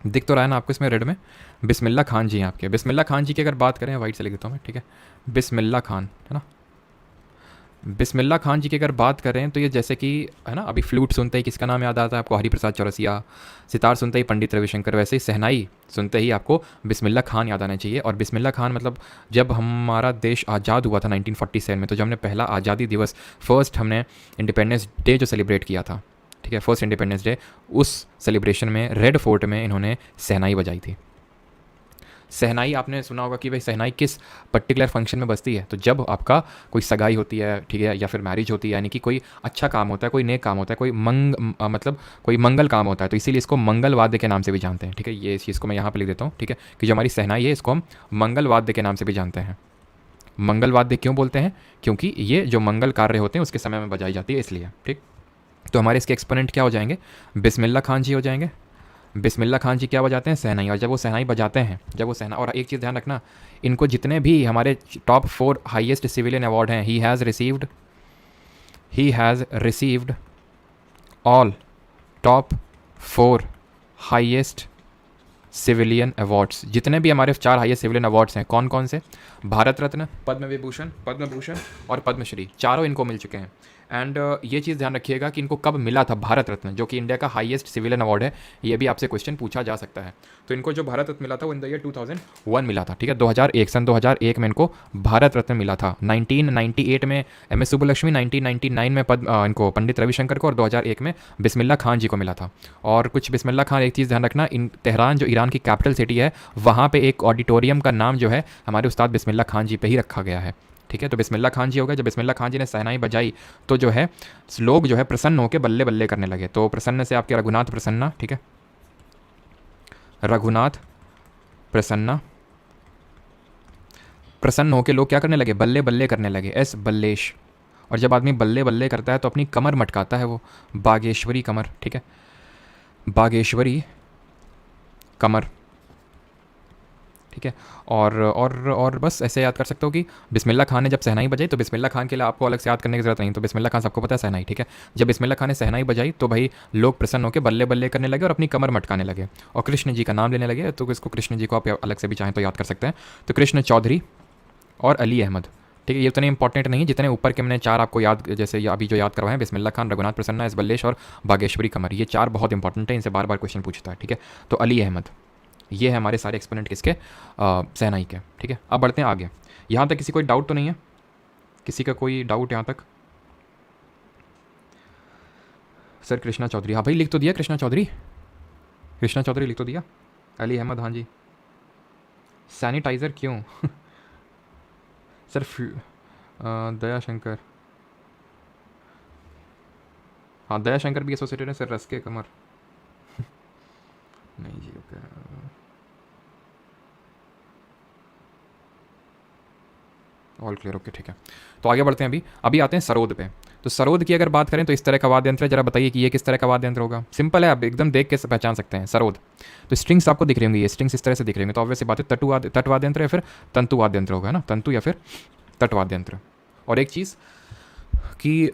दिख तो रहा है ना आपको इसमें रेड में, बिस्मिल्लाह खान जी हैं आपके। बिस्मिल्लाह खान जी की अगर बात करें, वाइट से लिख देता हूँ मैं, ठीक है, बिस्मिल्लाह खान, है ना। बिस्मिल्लाह खान जी की अगर बात करें तो ये जैसे कि, है ना, अभी फ्लूट सुनते ही किसका नाम याद आता है आपको? हरिप्रसाद चौरसिया। सितार सुनते ही पंडित रविशंकर। वैसे ही शहनाई सुनते ही आपको बिस्मिल्लाह खान याद आना चाहिए। और बिस्मिल्लाह खान मतलब जब हमारा देश आज़ाद हुआ था 1947 में, तो जब हमने पहला आज़ादी दिवस, फर्स्ट हमने इंडिपेंडेंस डे जो सेलिब्रेट किया था, ठीक है, फर्स्ट इंडिपेंडेंस डे, उस सेलिब्रेशन में रेड फोर्ट में इन्होंने शहनाई बजाई थी। शहनाई आपने सुना होगा कि भाई शहनाई किस पर्टिकुलर फंक्शन में बजती है? तो जब आपका कोई सगाई होती है, ठीक है, या फिर मैरिज होती है, यानी कि कोई अच्छा काम होता है, कोई नेक काम होता है, कोई मतलब कोई मंगल काम होता है, तो इसीलिए इसको मंगल वाद्य के नाम से भी जानते हैं, ठीक है। ये इस चीज़ को मैं यहाँ पर लिख देता हूँ, ठीक है, कि जो हमारी शहनाई है इसको हम मंगल वाद्य के नाम से भी जानते हैं। मंगल वाद्य क्यों बोलते हैं? क्योंकि ये जो मंगल कार्य होते हैं उसके समय में बजाई जाती है, इसलिए, ठीक। तो हमारे इसके एक्सपोनेंट क्या हो जाएंगे? बिस्मिल्लाह खान जी हो जाएंगे। बिस्मिल्लाह खान जी क्या बजाते हैं? शहनाई। और जब वो शहनाई बजाते हैं, जब वो शहना, और एक चीज़ ध्यान रखना, इनको जितने भी हमारे टॉप 4 हाईएस्ट सिविलियन अवार्ड हैं, he has received all top 4 highest civilian awards. जितने भी हमारे 4 हाईएस्ट सिविलियन अवार्ड्स हैं, कौन कौन से? भारत रत्न, पद्म विभूषण, पद्म भूषण और पद्मश्री, चारों इनको मिल चुके हैं। एंड ये चीज़ ध्यान रखिएगा कि इनको कब मिला था भारत रत्न, जो कि इंडिया का हाईएस्ट सिविलियन अवार्ड है। ये भी आपसे क्वेश्चन पूछा जा सकता है। तो इनको जो भारत रत्न मिला था वो इन द ईयर 2001 मिला था, ठीक है, 2001, सन 2001 में इनको भारत रत्न मिला था। 1998 में एम.एस. सुब्बुलक्ष्मी, 1999 में इनको पंडित रविशंकर को, और 2001 में बिस्मिल्लाह खान जी को मिला था। और कुछ बिस्मिल्लाह खान, एक चीज़ ध्यान रखना, इन तेहरान जो ईरान की कैपिटल सिटी है, वहाँ पर एक ऑडिटोरियम का नाम जो है हमारे उस्ताद बिस्मिल्लाह खान जी पे ही रखा गया है, ठीक है। तो बिस्मिल्लाह खान जी हो गए। जब बिस्मिल्लाह खान जी ने शहनाई बजाई तो जो है लोग जो है प्रसन्न होकर बल्ले बल्ले करने लगे। तो प्रसन्न से आपके रघुनाथ प्रसन्ना, ठीक है, रघुनाथ प्रसन्ना, प्रसन्न होकर लोग क्या करने लगे? बल्ले बल्ले करने लगे, एस बल्लेश। और जब आदमी बल्ले बल्ले करता है तो अपनी कमर मटकाता है, वो बागेश्वरी कमर, ठीक है, बागेश्वरी कमर, ठीक है। और बस ऐसे याद कर सकते हो कि बिस्मिल्लाह खान ने जब शहनाई बजाई, तो बिस्मिल्लाह खान के लिए आपको अलग से याद करने की जरूरत नहीं। तो बिस्मिल्लाह खान सबको पता है शहनाई, ठीक है। जब बिस्मिल्लाह खान ने शहनाई बजाई तो भाई लोग प्रसन्न होकर बल्ले बल्ले करने लगे और अपनी कमर मटकाने लगे और कृष्ण जी का नाम लेने लगे। तो इसको कृष्ण जी को आप अलग से भी चाहें तो याद कर सकते हैं। तो कृष्ण चौधरी और अली अहमद, ठीक है, ये उतने इंपॉर्टेंट नहीं है जितने ऊपर के मैंने 4 आपको याद, जैसे अभी जो याद करवाएं, बिस्मिल्लाह खान, रघुनाथ प्रसन्ना, एस बल्लेश और बागेश्वरी कमर, ये 4 बहुत इंपॉर्टेंट है, इनसे बार बार क्वेश्चन पूछता है, ठीक है। तो अली अहमद, ये है हमारे सारे एक्सपोनेंट किसके? शहनाई के, ठीक है। अब बढ़ते हैं आगे। यहाँ तक किसी कोई डाउट तो नहीं है? किसी का कोई डाउट यहाँ तक? सर कृष्णा चौधरी, हाँ भाई लिख तो दिया, कृष्णा चौधरी, कृष्णा चौधरी लिख तो दिया। अली अहमद, हाँ जी। सैनिटाइज़र क्यों? सर दया शंकर, हाँ दया शंकर भी एसोसिएटेड है सर। रस के कमर नहीं जी, ओके। ऑल क्लियर, ओके, ठीक है। तो आगे बढ़ते हैं। अभी आते हैं सरोद पे। तो सरोद की अगर बात करें तो इस तरह का वाद्य यंत्र है। जरा बताइए कि ये किस तरह का वाद्य यंत्र होगा? सिंपल है, आप एकदम देख के पहचान सकते हैं। सरोद, तो स्ट्रिंग्स आपको दिख रही होंगी, ये स्ट्रिंग्स इस तरह से दिख रही होंगी, तो ऑब्वियस बात है तट वाद्य यंत्र या फिर तंतु वाद्य यंत्र होगा, है ना, तंतु या फिर तट वाद्य यंत्र। और एक चीज़ कि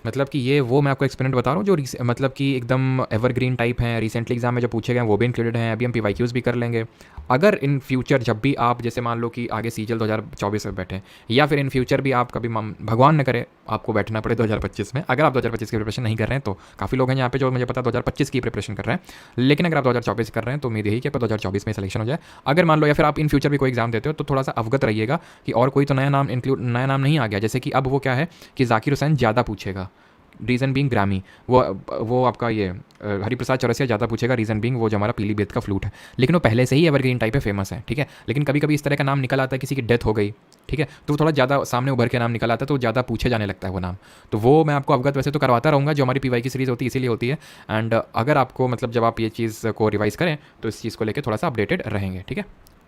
मतलब कि ये वो मैं आपको एक्सपेरिमेंट बता रहा हूँ जो मतलब कि एकदम एवरग्रीन टाइप हैं, रिसेंटली एग्जाम में जो पूछे गए हैं वो भी इंक्लूडेड हैं। अभी हम PYQs भी कर लेंगे। अगर इन फ्यूचर जब भी आप, जैसे मान लो कि आगे CGL 2024 में बैठे, या फिर इन फ्यूचर भी आप कभी भगवान न करे आपको बैठना पड़े 2025 में, अगर आप 2025 की प्रिपरेशन नहीं कर रहे हैं, तो काफ़ी लोग हैं यहाँ पे जो मुझे पता है 2025 की प्रिपरेशन कर रहे हैं, लेकिन अगर आप 2024 कर रहे हैं तो उम्मीद यही कि आपका 2024 में सिलेक्शन हो जाए। अगर मान लो या फिर आप इन फ्यूचर भी कोई एग्जाम देते हो तो थोड़ा सा अवगत रहिएगा कि और कोई तो नया नाम नहीं आ गया। जैसे कि अब वो क्या है कि जाकिर हुसैन ज़्यादा पूछेगा, रीज़न बीइंग ग्रामी, वो आपका ये हरिप्रसाद चौरसिया ज़्यादा पूछेगा, रीज़न बीइंग वो जो हमारा पीलीभीत का फ्लूट है, लेकिन वो पहले से ही एवरग्रीन टाइप पे फेमस है, ठीक है। लेकिन कभी कभी इस तरह का नाम निकल आता है, किसी की डेथ हो गई, ठीक है, तो वो थोड़ा ज़्यादा सामने उभर के नाम निकल आता है, तो ज़्यादा पूछे जाने लगता है वो नाम। तो वो मैं आपको अवगत वैसे तो करवाता रहूँगा, जो हमारी पीवाई की सीरीज़ होती है इसीलिए होती है। एंड अगर आपको मतलब जब आप ये चीज़ को रिवाइज़ करें तो इस चीज़ को लेकर थोड़ा सा अपडेटेड रहेंगे, ठीक है।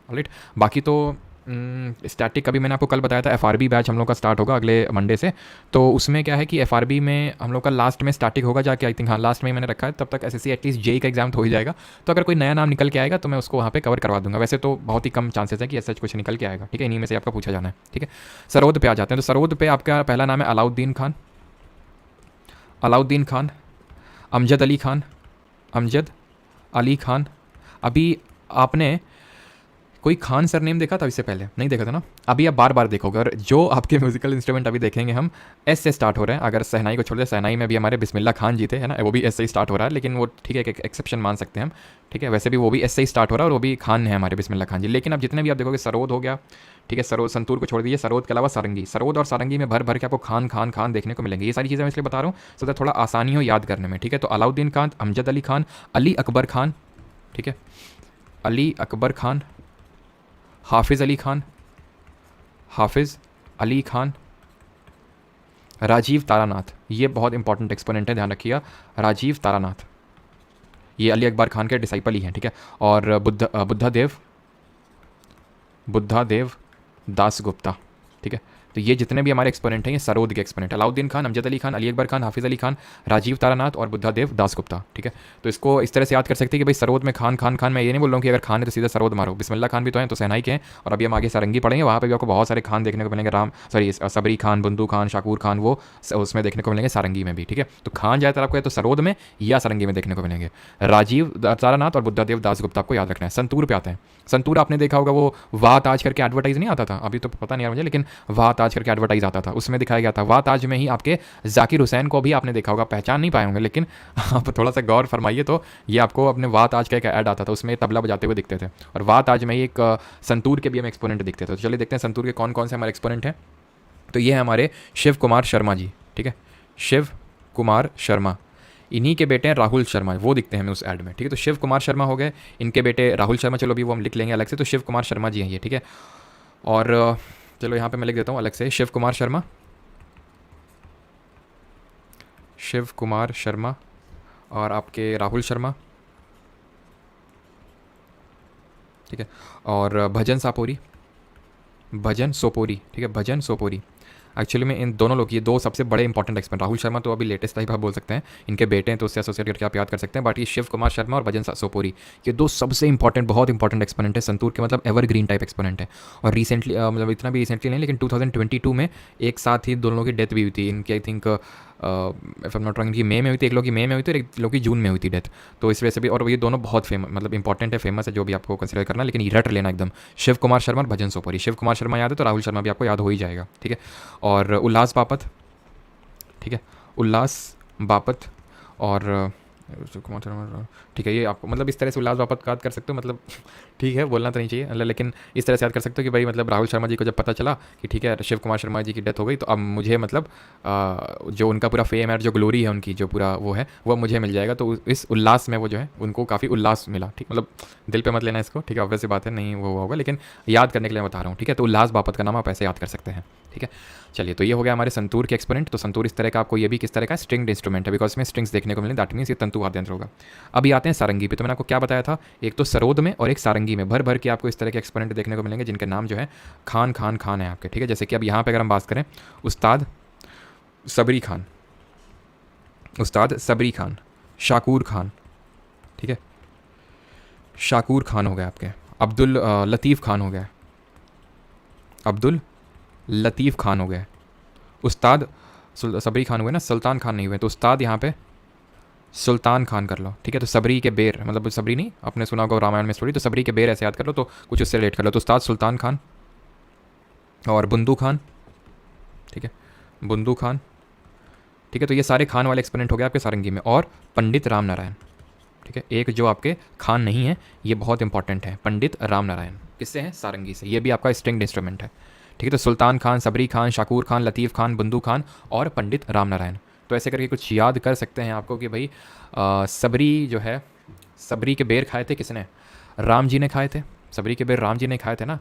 ऑलराइट, बाकी तो स्टैटिक अभी मैंने आपको कल बताया था, एफआरबी बैच हम लोग का स्टार्ट होगा अगले मंडे से। तो उसमें क्या है कि एफआरबी में हम लोग का लास्ट में स्टैटिक होगा जाके, आई थिंक हाँ लास्ट में ही मैंने रखा है, तब तक एसएससी एटलीस्ट जेई का एग्जाम तो हो ही जाएगा। तो अगर कोई नया नाम निकल के आएगा तो मैं उसको वहाँ पे कवर करवा दूंगा। वैसे तो बहुत ही कम चांसेस है कि ऐसा कुछ निकल के आएगा, ठीक है, इन्हीं में से आपका पूछा जाना है, ठीक है। सरोद पे आ जाते हैं। तो सरोद पे आपका पहला नाम है अलाउद्दीन खान, अलाउद्दीन खान, अमजद अली खान, अमजद अली खान। अभी आपने कोई खान सरनेम देखा था इससे पहले? नहीं देखा था ना? अभी आप बार बार देखोगे, और जो आपके म्यूजिकल इंस्ट्रूमेंट अभी देखेंगे हम एस से स्टार्ट हो रहे हैं। अगर सहनाई को छोड़ दे, सहनाई में भी हमारे बिस्मिल्लाह खान जी थे, है ना, वो भी एस से ही स्टार्ट हो रहा है, लेकिन वो ठीक है, एक एक्सेप्शन मान सकते हैं हम, ठीक है। वैसे भी वो भी एस से ही स्टार्ट हो रहा है और वो भी खान है हमारे बिस्मिल्लाह खान जी। लेकिन अब जितने भी आप देखोगे, सरोद हो गया, ठीक है, सरोद संतूर को छोड़ दीजिए, सरोद के अलावा सारंगी, सरोद और सारंगी में भर भर के आपको खान खान खान देखने को मिलेंगे। ये सारी चीज़ें मैं इसलिए बता रहा हूँ सो दैट थोड़ा आसानी हो याद करने में, ठीक है। तो अलाउद्दीन खान, अमजद अली खान, अली अकबर खान, ठीक है, अली अकबर खान, हाफिज़ अली खान, हाफिज़ अली खान, राजीव तारानाथ, ये बहुत इंपॉर्टेंट एक्सपोनेंट है, ध्यान रखिएगा, राजीव तारानाथ, ये अली अकबर खान के डिसाइपल ही हैं, ठीक है। और बुद्धा देव दास गुप्ता, ठीक है। तो ये जितने भी हमारे एक्सपोनेंट हैं ये सरोद के एक्सपोनेंट, अलाउद्दीन खान, अमजद अली खान, अली अकबर खान, हाफिज़ अली खान, राजीव तारानाथ और बुद्धा देव दास गुप्ता, ठीक है। तो इसको इस तरह से याद कर सकते हैं कि भाई सरोद में खान खान खान, मैं ये नहीं बोल रहा हूँ कि अगर खान है तो सीधा सरोद मारो, बिस्मिल्लाह खान भी तो हैं, तो सहनाई के हैं। और अभी हम आगे सारंगी पढ़ेंगे, वहाँ पर भी आपको बहुत सारे खान देखने को मिलेंगे, सबरी खान, बंदू खान, शाकूर खान, वो उसमें देखने को मिलेंगे सारंगी में भी, ठीक है। तो खान ज़्यादातर आपको या तो सरोद में या सारंगी में देखने को मिलेंगे। राजीव तारानाथ और बुद्धा देव दास गुप्ता आपको याद रखना है। संतूर पे आते हैं। संतूर आपने देखा होगा, वो वाह ताज करके एडवर्टाइज नहीं आता था, अभी तो पता नहीं यार मुझे, लेकिन वाह ताज करके एडवर्टाइज आता था, उसमें दिखाया गया था। वाह ताज में ही आपके जाकिर हुसैन को भी आपने देखा होगा, पहचान नहीं पाए होंगे, लेकिन आप थोड़ा सा गौर फरमाइए तो ये आपको अपने वाह ताज का एक ऐड आता था, उसमें तबला बजाते हुए दिखते थे। और वाह ताज में ही एक संतूर के भी हम एक्सपोनेंट दिखते थे। तो चलिए देखते हैं संतूर के कौन कौन से हमारे एक्सपोनेंट हैं। तो ये है हमारे शिव कुमार शर्मा जी, ठीक है, शिव कुमार शर्मा, इन्हीं के बेटे हैं राहुल शर्मा, वो दिखते हैं हमें उस ऐड में, ठीक है। तो शिव कुमार शर्मा हो गए, इनके बेटे राहुल शर्मा, चलो अभी वो हम लिख लेंगे अलग से। तो शिव कुमार शर्मा जी हैं ये, ठीक है। और चलो यहाँ पे मैं लिख देता हूँ अलग से, शिव कुमार शर्मा, शिव कुमार शर्मा, और आपके राहुल शर्मा, ठीक है। और भजन सापोरी, भजन सोपोरी, ठीक है, भजन सोपोरी। एक्चुअली में इन दोनों लोग, ये दो सबसे बड़े इंपॉर्टेंट एक्सपेंट, राहुल शर्मा तो अभी लेटेस्ट टाइप आप बोल सकते हैं, इनके बेटे हैं तो उससे एसोसिएट करके आप याद कर सकते हैं। बट ये शिव कुमार शर्मा और भजन सोपोरी, ये दो सबसे इंपॉर्टेंट, बहुत इंपॉर्टेंट एक्सपोनेंट है संतूर के, मतलब एवरग्रीन टाइप एक्सपोनेंट है। और रिसेंटली, मतलब इतना भी रिसेंटली नहीं, लेकिन 2022 में एक साथ ही दोनों की डेथ भी हुई थी इनकी, I think if am not wrong, इनकी मई में हुई थी, एक लोग की मई में हुई थी और एक लोग की जून में हुई थी डेथ। तो इस वजह से भी, और ये दोनों बहुत फेमस, मतलब इंपॉर्टेंट है, फेमस है, जो भी आपको कंसिडर करना, लेकिन रट लेना एकदम, शिव कुमार शर्मा और भजन सोपोरी। शिव कुमार शर्मा याद है तो राहुल शर्मा भी आपको याद हो ही जाएगा, ठीक है। और उल्लास बापत, ठीक है, उल्लास बापत, और ठीक है, ये आपको मतलब इस तरह से उल्लास बापत याद कर सकते हो, मतलब ठीक है, बोलना तो नहीं चाहिए, लेकिन इस तरह से याद कर सकते हो कि भाई मतलब राहुल शर्मा जी को जब पता चला कि ठीक है शिव कुमार शर्मा जी की डेथ हो गई, तो अब मुझे मतलब जो उनका पूरा फेम है, जो ग्लोरी है उनकी, जो पूरा वो है, वो मुझे मिल जाएगा। तो इस उल्लास में वो जो है उनको काफ़ी उल्लास मिला, ठीक, मतलब दिल पे मत लेना इसको, ठीक है, ऑब्वियस सी बात है, नहीं वो होगा, लेकिन याद करने के लिए बता रहा हूँ, ठीक है। तो उल्लास बापत का नाम आप ऐसे याद कर सकते हैं, ठीक है। चलिए, तो ये हो गया हमारे संतूर के एक्सपोनेंट। तो संतूर इस तरह का, आपको ये भी किस तरह का स्ट्रिंग्ड इंस्ट्रूमेंट है, बिकॉज इसमें स्ट्रिंग्स देखने को मिले, दैट मीन्स ये तंतु वाद्य यंत्र होगा। अभी आते हैं सारंगी पे। तो मैंने आपको क्या बताया था, एक तो सरोद में और एक सारंगी में भर भर के आपको इस तरह के एक्सपोनेंट देखने को मिलेंगे, जिनके नाम जो है खान खान खान है आपके, ठीक है। जैसे कि अब यहाँ पे अगर हम बात करें, उस्ताद सबरी खान, उस्ताद सबरी खान, शाकूर खान, ठीक है, शाकूर खान हो गए आपके, अब्दुल लतीफ़ खान हो गया, अब्दुल लतीफ़ खान हो गए, उस्ताद सबरी खान हुए ना, सुल्तान खान नहीं हुए, तो उस्ताद यहाँ पे सुल्तान खान कर लो, ठीक है। तो सबरी के बेर, मतलब सबरी नहीं, आपने सुना होगा रामायण में स्टोरी, तो सबरी के बेर ऐसे याद कर लो, तो कुछ उससे रिलेट कर लो। तो उस्ताद सुल्तान खान और बुंदू खान, ठीक है, बुंदू खान, ठीक है। तो ये सारे खान वाले एक्सपोनेंट हो गए आपके सारंगी में। और पंडित राम नारायण, ठीक है, एक जो आपके खान नहीं है, ये बहुत इंपॉर्टेंट है, पंडित राम नारायण, किससे हैं, सारंगी से, ये भी आपका स्ट्रिंग्ड इंस्ट्रूमेंट है, ठीक है। तो सुल्तान खान, सबरी खान, शाकूर खान, लतीफ़ खान, बुंदू खान और पंडित राम नारायण, तो ऐसे करके कुछ याद कर सकते हैं आपको कि भाई सबरी जो है, सबरी के बेर खाए थे किसने? राम जी ने खाए थे। सबरी के बेर राम जी ने खाए थे ना।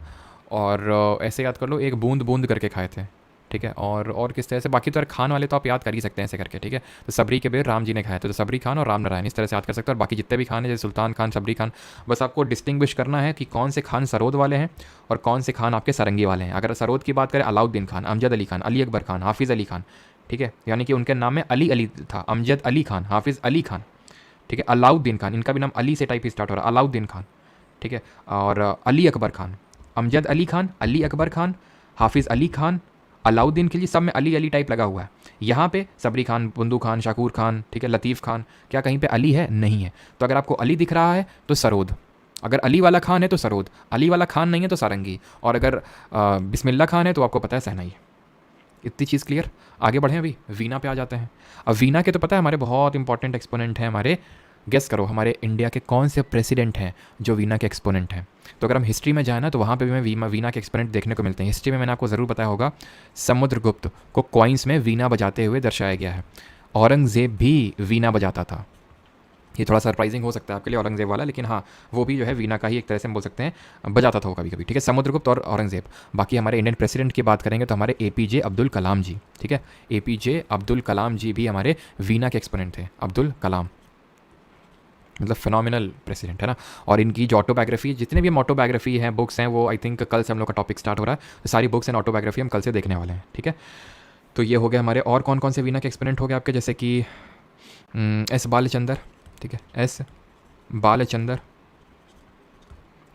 और ऐसे याद कर लो, एक बूंद बूंद करके खाए थे, ठीक है। और किस तरह से, बाकी तो यार खान वाले तो आप याद कर ही सकते हैं ऐसे करके, ठीक है। तो सबरी के बेर राम जी ने खाए थे, तो सबरी खान और राम नारायण इस तरह से याद कर सकते हैं। और बाकी जितने भी खान हैं जैसे सुल्तान खान, सबरी खान, बस आपको डिस्टिंग्विश करना है कि कौन से खान सरोद वाले हैं और कौन से खान आपके सारंगी वाले हैं। अगर सरोद की बात करें, अलाउद्दीन खान, अमजद अली खान, अली अकबर खान, हाफिज़ अली खान, ठीक है, यानी कि उनके नाम में अली अली था, अमजद अली खान, हाफिज़ अली खान, ठीक है। अलाउद्दीन खान, इनका भी नाम अली से टाइप ही स्टार्ट हो रहा है, अलाउद्दीन खान, ठीक है। और अली अकबर खान, अमजद अली खान, अली अकबर खान, हाफिज़ अली खान, अलाउद्दीन खिलजी, सब में अली अली टाइप लगा हुआ है। यहाँ पे सबरी खान, बंदू खान, शाकूर खान, ठीक है, लतीफ़ खान, क्या कहीं पे अली है? नहीं है। तो अगर आपको अली दिख रहा है तो सरोद, अगर अली वाला खान है तो सरोद, अली वाला खान नहीं है तो सारंगी, और अगर बिस्मिल्लाह खान है तो आपको पता है सहनाई। इतनी चीज़ क्लियर। आगे बढ़ें, अभी वीणा पे आ जाते हैं। अब वीणा के तो पता है हमारे बहुत इंपॉर्टेंट एक्सपोनेंट हैं हमारे, गेस करो हमारे इंडिया के कौन से प्रेसिडेंट हैं जो वीणा के एक्सपोनेंट हैं। तो अगर हम हिस्ट्री में जाए ना तो वहाँ पे भी हमें वीणा के एक्सपोनेंट देखने को मिलते हैं। हिस्ट्री में मैंने आपको ज़रूर बताया होगा, समुद्रगुप्त को कॉइन्स में वीणा बजाते हुए दर्शाया गया है। औरंगज़ेब भी वीणा बजाता था। ये थोड़ा सरप्राइजिंग हो सकता है आपके लिए औरंगज़ेब वाला, लेकिन हाँ वो भी जो है वीणा का ही एक तरह से हम बोल सकते हैं बजाता था वो कभी कभी, ठीक है। समुद्रगुप्त और औरंगज़ेब। बाकी हमारे इंडियन प्रेसिडेंट की बात करेंगे तो हमारे APJ अब्दुल कलाम जी, ठीक है। APJ अब्दुल कलाम जी भी हमारे वीणा के एक्सपोनेंट थे। अब्दुल कलाम मतलब फिनोमिनल प्रेसिडेंट है ना। और इनकी जो ऑटोबायोग्राफी, जितने भी ऑटोबायोग्राफी हैं, बुक्स हैं, वो आई थिंक कल से हम लोग का टॉपिक स्टार्ट हो रहा है, तो सारी बुक्स एंड ऑटोबायोग्राफी हम कल से देखने वाले हैं, ठीक है। तो ये हो गया हमारे। और कौन कौन से वीणा के एक्सपोनेंट हो गए आपके, जैसे कि S बालचंदर, ठीक है, S बालचंदर,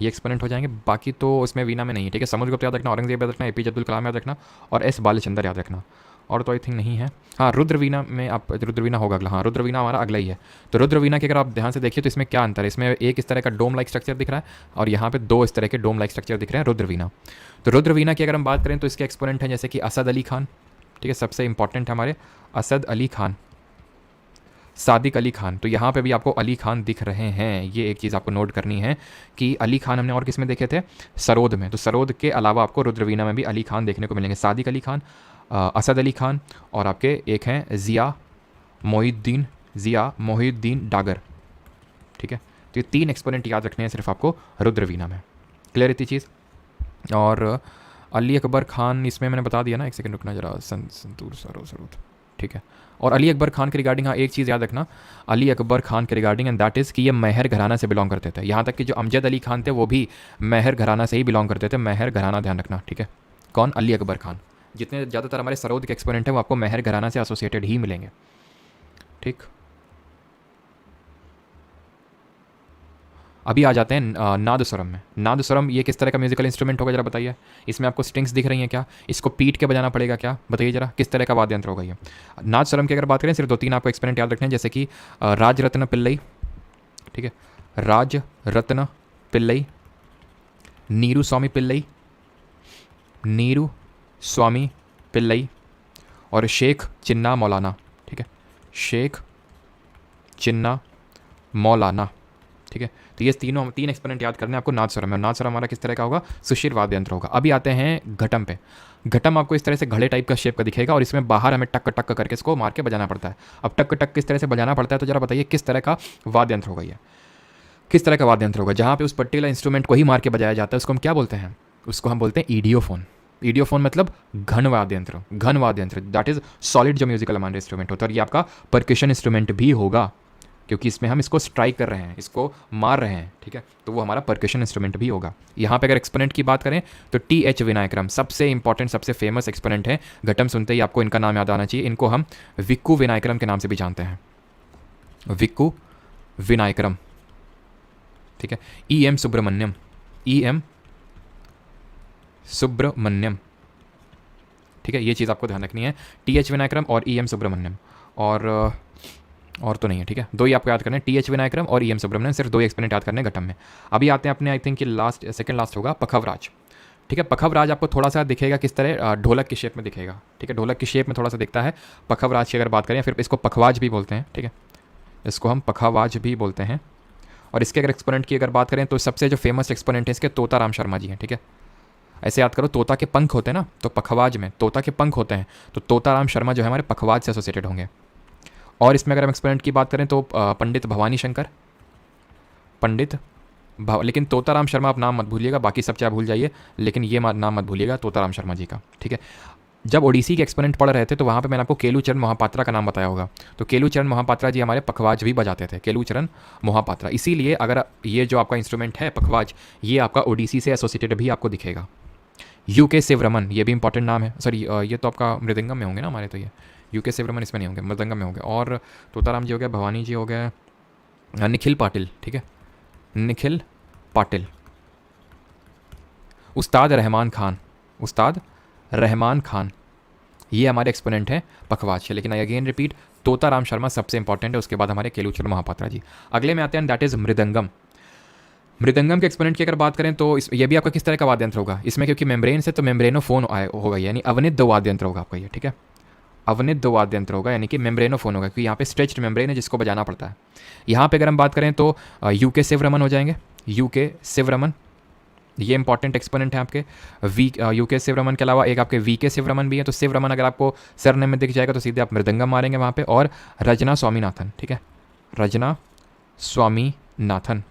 ये एक्सपोनेंट हो जाएंगे। बाकी तो उसमें वीणा में नहीं है, ठीक है। समुद्रगुप्त याद रखना, औरंगजेब याद रखना, APJ अब्दुल कलाम याद रखना, और S बालचंदर याद रखना। और तो आई थिंक नहीं है। हाँ, रुद्रवीणा में आप, रुद्रवीणा होगा अगला, हाँ रुद्रवीणा हमारा अगला ही है। तो रुद्रवीणा के अगर आप ध्यान से देखिए तो इसमें क्या अंतर है, इसमें एक इस तरह का डोम लाइक स्ट्रक्चर दिख रहा है और यहाँ पे दो इस तरह के डोम लाइक स्ट्रक्चर दिख रहे हैं रुद्रवीणा। तो रुद्रवीणा की अगर हम बात करें तो इसके एक्सपोनेंट हैं जैसे कि असद अली खान, ठीक है, सबसे इंपॉर्टेंट है हमारे असद अली खान, सादिक अली खान। तो यहाँ पे भी आपको अली खान दिख रहे हैं। ये एक चीज़ आपको नोट करनी है कि अली खान हमने और किस में देखे थे, सरोद में। तो सरोद के अलावा आपको रुद्रवीणा में भी अली खान देखने को मिलेंगे, सादिक अली खान, असद अली खान, और आपके एक हैं ज़िया मोहिउद्दीन डागर, ठीक है। तो ये 3 एक्सपोनेंट याद रखने हैं सिर्फ आपको रुद्रवीणा में। क्लियर इतनी चीज़। और अली अकबर खान इसमें मैंने बता दिया ना, एक सेकंड रुकना जरा, संतूर सरोद, ठीक है। और अली अकबर खान के रिगार्डिंग हाँ एक चीज़ याद रखना, अली अकबर खान के रिगार्डिंग, एंड दैट इज़ कि ये मेहर घराना से बिलोंग करते थे। यहाँ तक कि जो अमजद अली खान थे वो भी मेहर घराना से ही बिलोंग करते थे। मेहर घराना ध्यान रखना, ठीक है। कौन? अली अकबर खान। जितने ज़्यादातर हमारे सरोद के एक्सपोनेंट हैं वो आपको मेहर घराना से एसोसिएटेड ही मिलेंगे, ठीक। अभी आ जाते हैं नादस्वरम में। नादस्वरम ये किस तरह का म्यूजिकल इंस्ट्रूमेंट होगा जरा बताइए। इसमें आपको स्ट्रिंग्स दिख रही हैं क्या? इसको पीट के बजाना पड़ेगा क्या? बताइए जरा किस तरह का वाद्य यंत्र होगा ये। नादस्वरम की अगर बात करें सिर्फ 2-3 आपको एक्सपेरिमेंट याद रखने हैं, जैसे कि राजरत्न पिल्लई, ठीक है, राजरत्न पिल्लई, नीरू स्वामी पिल्लई, नीरू स्वामी पिल्लई, और शेख चिन्ना मौलाना, ठीक है, शेख चिन्ना मौलाना, ठीक है। तो ये 3 एक्सपेरिमेंट याद करने हैं आपको नादस्वरम में। नादस्वरम हमारा किस तरह का होगा? सुशिर वाद्य यंत्र होगा। अभी आते हैं घटम पे। घटम आपको इस तरह से घड़े टाइप का शेप का दिखेगा और इसमें बाहर हमें टक टक करके इसको मार के बजाना पड़ता है। अब टक टक किस तरह से बजाना पड़ता है तो जरा बताइए किस तरह का वाद्य यंत्र होगा ये, किस तरह का वाद्य यंत्र होगा? जहाँ पे उस पर्टिकुलर इंस्ट्रूमेंट को ही मार के बजाया जाता है उसको हम क्या बोलते हैं? उसको हम बोलते हैं ईडियोफोन। ईडियोफोन मतलब घन वाद्य यंत्र, घन वाद्य यंत्र, दैट इज सॉलिड जो म्यूजिकल हमारे इंस्ट्रूमेंट होता है। और ये आपका परकशन इंस्ट्रूमेंट भी होगा क्योंकि इसमें हम इसको स्ट्राइक कर रहे हैं, इसको मार रहे हैं, ठीक है। तो वो हमारा परकशन इंस्ट्रूमेंट भी होगा। यहाँ पे अगर एक्सपोनेंट की बात करें तो TH विनायकरम सबसे इंपॉर्टेंट, सबसे फेमस एक्सपोनेंट है। घटम सुनते ही आपको इनका नाम याद आना चाहिए। इनको हम विक्कू विनायकरम के नाम से भी जानते हैं, विक्कू विनायकरम, ठीक है। EM सुब्रमण्यम, EM सुब्रमण्यम, ठीक है। ये चीज़ आपको ध्यान रखनी है, TH विनायकरम और EM सुब्रमण्यम। और तो नहीं है, ठीक है। 2 ही आपको याद करने हैं, TH विनायकरम और EM सुब्रमण्यम, सिर्फ 2 एक्सपेरिमेंट याद करने हैं घटम में। अभी आते हैं अपने I think last, second last होगा पखवराज, ठीक है। पखवराज आपको थोड़ा सा दिखेगा किस तरह, ढोलक की शेप में दिखेगा, ठीक है। ढोलक की शेप में थोड़ा सा दिखता है पखवराज की अगर बात करें, फिर इसको पखवाज भी बोलते हैं, ठीक है। इसको हम पखवाज भी बोलते हैं। और इसके अगर एक्सपोनेंट की अगर बात करें तो सबसे जो फेमस एक्सपोनेंट है इसके तोताराम शर्मा जी हैं, ठीक है। ऐसे याद करो, तोता के पंख होते हैं ना, तो पखवाज में तोता के पंख होते हैं, तो तोताराम शर्मा जो है हमारे पखवाज से एसोसिएटेड होंगे, और इसमें अगर हम एक्सपोनेंट की बात करें तो पंडित भवानी शंकर, पंडित लेकिन तोताराम शर्मा आप नाम मत भूलिएगा, बाकी सब चाहे भूल जाइए, लेकिन ये नाम मत भूलिएगा तोताराम शर्मा जी का, ठीक है। जब ओडिसी के एक्सपोनेंट पढ़ रहे थे तो वहाँ पे मैंने आपको केलूचरण मोहापात्रा का नाम बताया होगा। तो केलूचरण मोहापात्रा जी हमारे पखवाज भी बजाते थे, केलूचरण मोहापात्रा। इसीलिए अगर ये जो आपका इंस्ट्रूमेंट है पखवाज, ये आपका ओडिसी से एसोसिएटेड भी आपको दिखेगा। यूके शिवरमन, ये भी इंपॉर्टेंट नाम है। सॉरी ये तो आपका मृदंगम में होंगे ना हमारे, तो ये यूके शिवरमन इसमें नहीं होंगे, मृदंगम में होंगे। और तोताराम जी हो गया, भवानी जी हो गया, निखिल पाटिल, ठीक है, निखिल पाटिल। उस्ताद रहमान खान, उस्ताद रहमान खान, ये हमारे एक्सपोनेंट हैं पखवाज के। लेकिन I again repeat, Totaram Sharma सबसे इंपॉर्टेंट है, उसके बाद हमारे केलूचरण महापात्रा जी। अगले में आते हैं, दैट इज मृदंगम। मृदंगम के एक्सपोनेंट की अगर बात करें तो ये भी आपका किस तरह का वाद्य यंत्र होगा, इसमें क्योंकि मेम्ब्रेन से तो मेम्ब्रेनोफोन होगा, यानी अवनित वाद्य यंत्र होगा आपका ये, ठीक है। अवनित वाद्य यंत्र होगा, यानी कि मेम्ब्रेनोफोन होगा, क्योंकि यहाँ पे स्ट्रेच्ड मेम्ब्रेन है जिसको बजाना पड़ता है। यहाँ पे अगर हम बात करें तो यूके शिवरमन हो जाएंगे, यूके शिवरमन, ये इंपॉर्टेंट एक्सपोनेंट है आपके। यूके शिवरमन के अलावा एक आपके वीके शिवरमन भी है। तो शिवरमन अगर आपको सरनेम में दिख जाएगा तो सीधे आप मृदंगम मारेंगे वहाँ पे। और रजना स्वामीनाथन, ठीक है, रजना स्वामीनाथन।